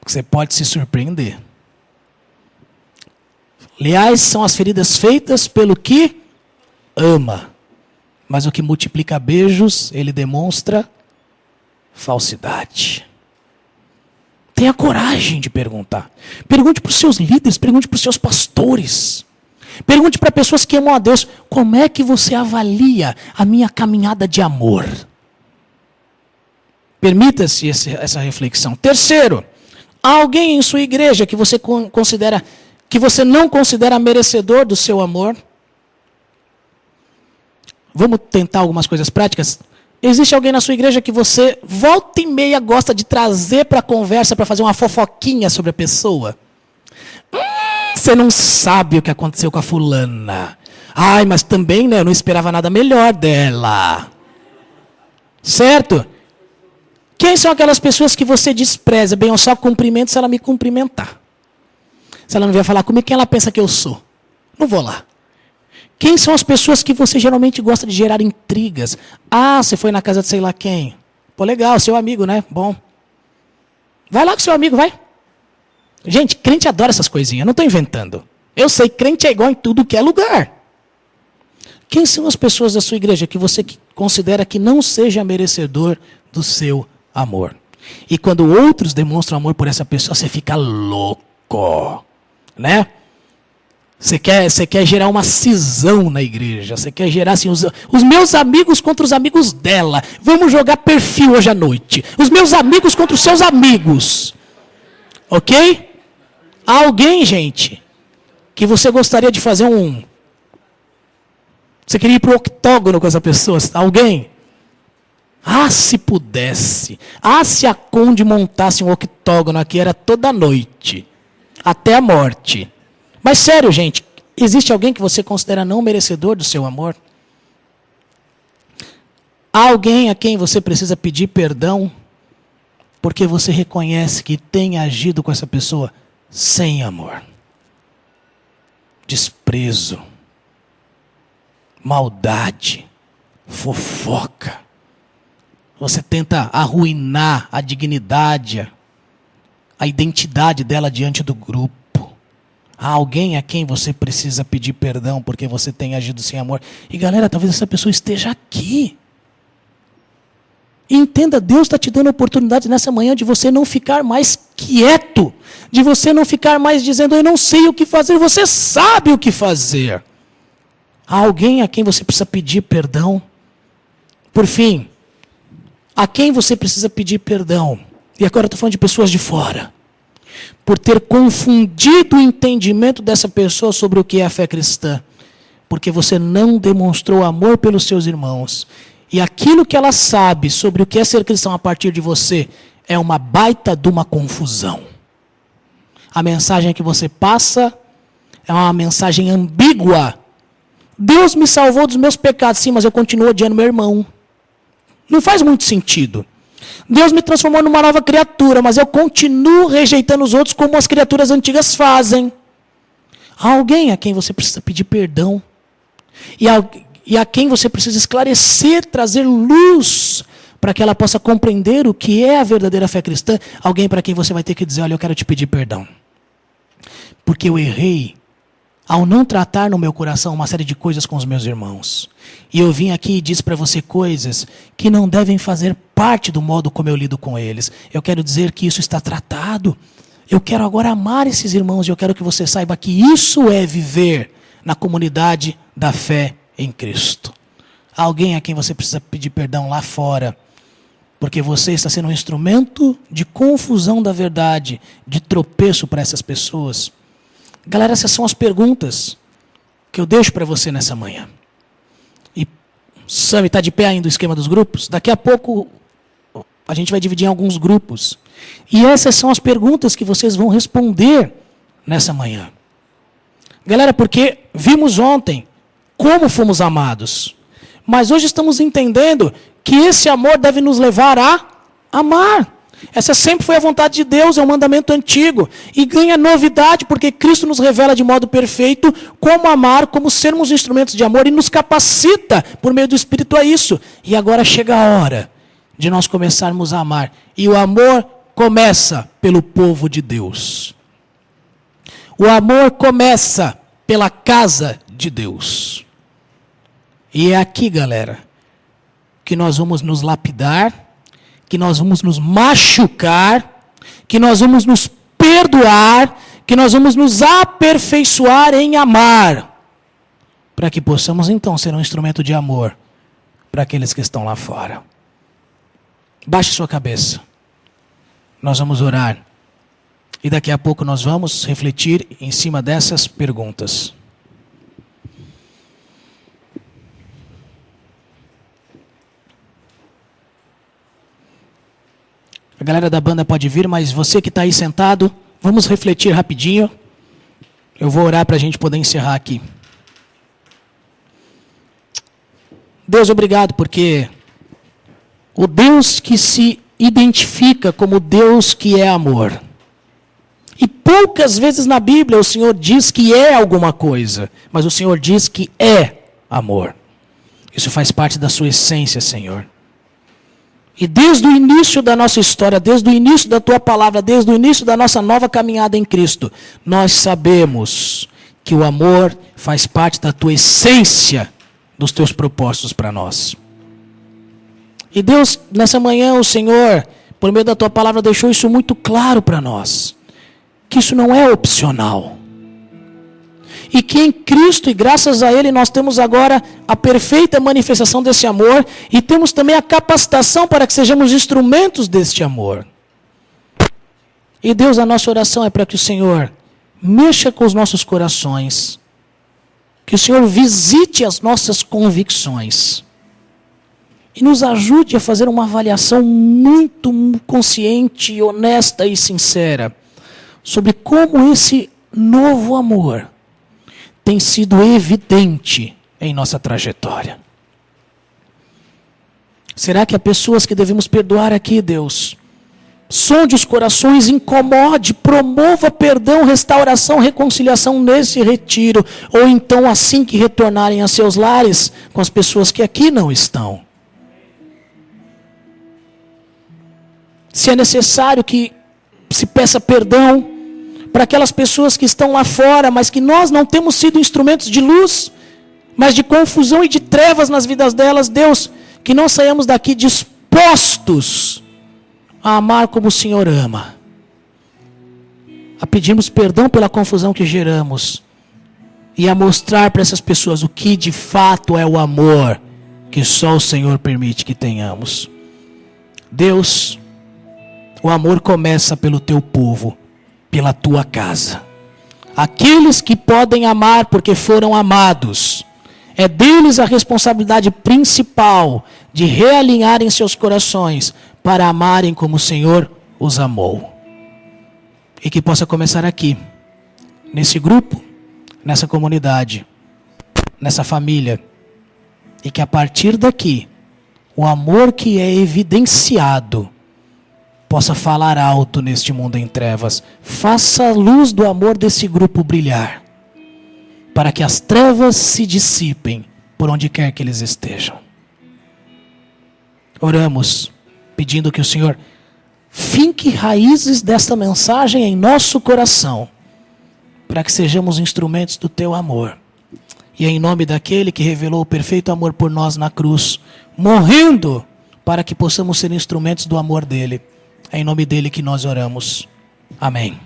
Você pode se surpreender. Leais são as feridas feitas pelo que ama. Mas o que multiplica beijos, ele demonstra falsidade. Tenha coragem de perguntar. Pergunte para os seus líderes, pergunte para os seus pastores. Pergunte para pessoas que amam a Deus, como é que você avalia a minha caminhada de amor? Permita-se essa reflexão. Terceiro, há alguém em sua igreja que você considera, que você não considera merecedor do seu amor? Vamos tentar algumas coisas práticas? Existe alguém na sua igreja que você volta e meia gosta de trazer para a conversa para fazer uma fofoquinha sobre a pessoa? Você não sabe o que aconteceu com a fulana. Ai, mas também, né, eu não esperava nada melhor dela. Certo? Quem são aquelas pessoas que você despreza? Bem, eu só cumprimento se ela me cumprimentar. Se ela não vier falar comigo, quem ela pensa que eu sou? Não vou lá. Quem são as pessoas que você geralmente gosta de gerar intrigas? Ah, você foi na casa de sei lá quem. Pô, legal, seu amigo, né? Bom. Vai lá com seu amigo, vai. Gente, crente adora essas coisinhas, não estou inventando. Eu sei, crente é igual em tudo que é lugar. Quem são as pessoas da sua igreja que você considera que não seja merecedor do seu amor? E quando outros demonstram amor por essa pessoa, você fica louco, né? Você quer gerar uma cisão na igreja. Você quer gerar assim, os meus amigos contra os amigos dela. Vamos jogar perfil hoje à noite. Os meus amigos contra os seus amigos. Ok? Há alguém, gente, que você gostaria de fazer um... Você queria ir para o octógono com essa pessoa? Alguém? Ah, se pudesse. Ah, se a Conde montasse um octógono aqui, era toda noite. Até a morte. Mas sério, gente, existe alguém que você considera não merecedor do seu amor? Há alguém a quem você precisa pedir perdão porque você reconhece que tem agido com essa pessoa sem amor? Desprezo, maldade, fofoca. Você tenta arruinar a dignidade, a identidade dela diante do grupo. Há alguém a quem você precisa pedir perdão porque você tem agido sem amor. E galera, talvez essa pessoa esteja aqui. E entenda, Deus está te dando a oportunidade nessa manhã de você não ficar mais quieto. De você não ficar mais dizendo, eu não sei o que fazer. Você sabe o que fazer. Há alguém a quem você precisa pedir perdão. Por fim, a quem você precisa pedir perdão? E agora eu estou falando de pessoas de fora. Por ter confundido o entendimento dessa pessoa sobre o que é a fé cristã. Porque você não demonstrou amor pelos seus irmãos. E aquilo que ela sabe sobre o que é ser cristão a partir de você é uma baita de uma confusão. A mensagem que você passa é uma mensagem ambígua. Deus me salvou dos meus pecados, sim, mas eu continuo odiando meu irmão. Não faz muito sentido. Deus me transformou numa nova criatura, mas eu continuo rejeitando os outros como as criaturas antigas fazem. Há alguém a quem você precisa pedir perdão. E a quem você precisa esclarecer, trazer luz, para que ela possa compreender o que é a verdadeira fé cristã. Alguém para quem você vai ter que dizer, olha, eu quero te pedir perdão. Porque eu errei ao não tratar no meu coração uma série de coisas com os meus irmãos. E eu vim aqui e disse para você coisas que não devem fazer parte do modo como eu lido com eles. Eu quero dizer que isso está tratado. Eu quero agora amar esses irmãos e eu quero que você saiba que isso é viver na comunidade da fé em Cristo. Alguém a quem você precisa pedir perdão lá fora, porque você está sendo um instrumento de confusão da verdade, de tropeço para essas pessoas. Galera, essas são as perguntas que eu deixo para você nessa manhã. E Sami, está de pé ainda o esquema dos grupos? Daqui a pouco a gente vai dividir em alguns grupos. E essas são as perguntas que vocês vão responder nessa manhã. Galera, porque vimos ontem como fomos amados. Mas hoje estamos entendendo que esse amor deve nos levar a amar. Essa sempre foi a vontade de Deus, é um mandamento antigo. E ganha novidade, porque Cristo nos revela de modo perfeito como amar, como sermos instrumentos de amor e nos capacita por meio do Espírito a isso. E agora chega a hora de nós começarmos a amar. E o amor começa pelo povo de Deus. O amor começa pela casa de Deus. E é aqui, galera, que nós vamos nos lapidar, que nós vamos nos machucar, que nós vamos nos perdoar, que nós vamos nos aperfeiçoar em amar, para que possamos então ser um instrumento de amor para aqueles que estão lá fora. Baixe sua cabeça. Nós vamos orar. E daqui a pouco nós vamos refletir em cima dessas perguntas. A galera da banda pode vir, mas você que está aí sentado, vamos refletir rapidinho. Eu vou orar para a gente poder encerrar aqui. Deus, obrigado, porque o Deus que se identifica como Deus que é amor. E poucas vezes na Bíblia o Senhor diz que é alguma coisa, mas o Senhor diz que é amor. Isso faz parte da sua essência, Senhor. E desde o início da nossa história, desde o início da Tua palavra, desde o início da nossa nova caminhada em Cristo, nós sabemos que o amor faz parte da Tua essência, dos Teus propósitos para nós. E Deus, nessa manhã, o Senhor, por meio da Tua palavra, deixou isso muito claro para nós. Que isso não é opcional. E que em Cristo, e graças a Ele, nós temos agora a perfeita manifestação desse amor e temos também a capacitação para que sejamos instrumentos deste amor. E Deus, a nossa oração é para que o Senhor mexa com os nossos corações, que o Senhor visite as nossas convicções e nos ajude a fazer uma avaliação muito consciente, honesta e sincera sobre como esse novo amor tem sido evidente em nossa trajetória. Será que há pessoas que devemos perdoar aqui, Deus? Sonde os corações, incomode, promova perdão, restauração, reconciliação nesse retiro, ou então assim que retornarem a seus lares com as pessoas que aqui não estão. Se é necessário que se peça perdão para aquelas pessoas que estão lá fora, mas que nós não temos sido instrumentos de luz, mas de confusão e de trevas nas vidas delas, Deus, que nós saiamos daqui dispostos a amar como o Senhor ama, a pedirmos perdão pela confusão que geramos e a mostrar para essas pessoas o que de fato é o amor que só o Senhor permite que tenhamos. Deus, o amor começa pelo teu povo, pela tua casa. Aqueles que podem amar porque foram amados, é deles a responsabilidade principal de realinharem seus corações para amarem como o Senhor os amou. E que possa começar aqui, nesse grupo, nessa comunidade, nessa família. E que a partir daqui, o amor que é evidenciado possa falar alto neste mundo em trevas. Faça a luz do amor desse grupo brilhar, para que as trevas se dissipem por onde quer que eles estejam. Oramos, pedindo que o Senhor finque raízes desta mensagem em nosso coração, para que sejamos instrumentos do teu amor. E em nome daquele que revelou o perfeito amor por nós na cruz, morrendo para que possamos ser instrumentos do amor dele. É em nome dele que nós oramos. Amém.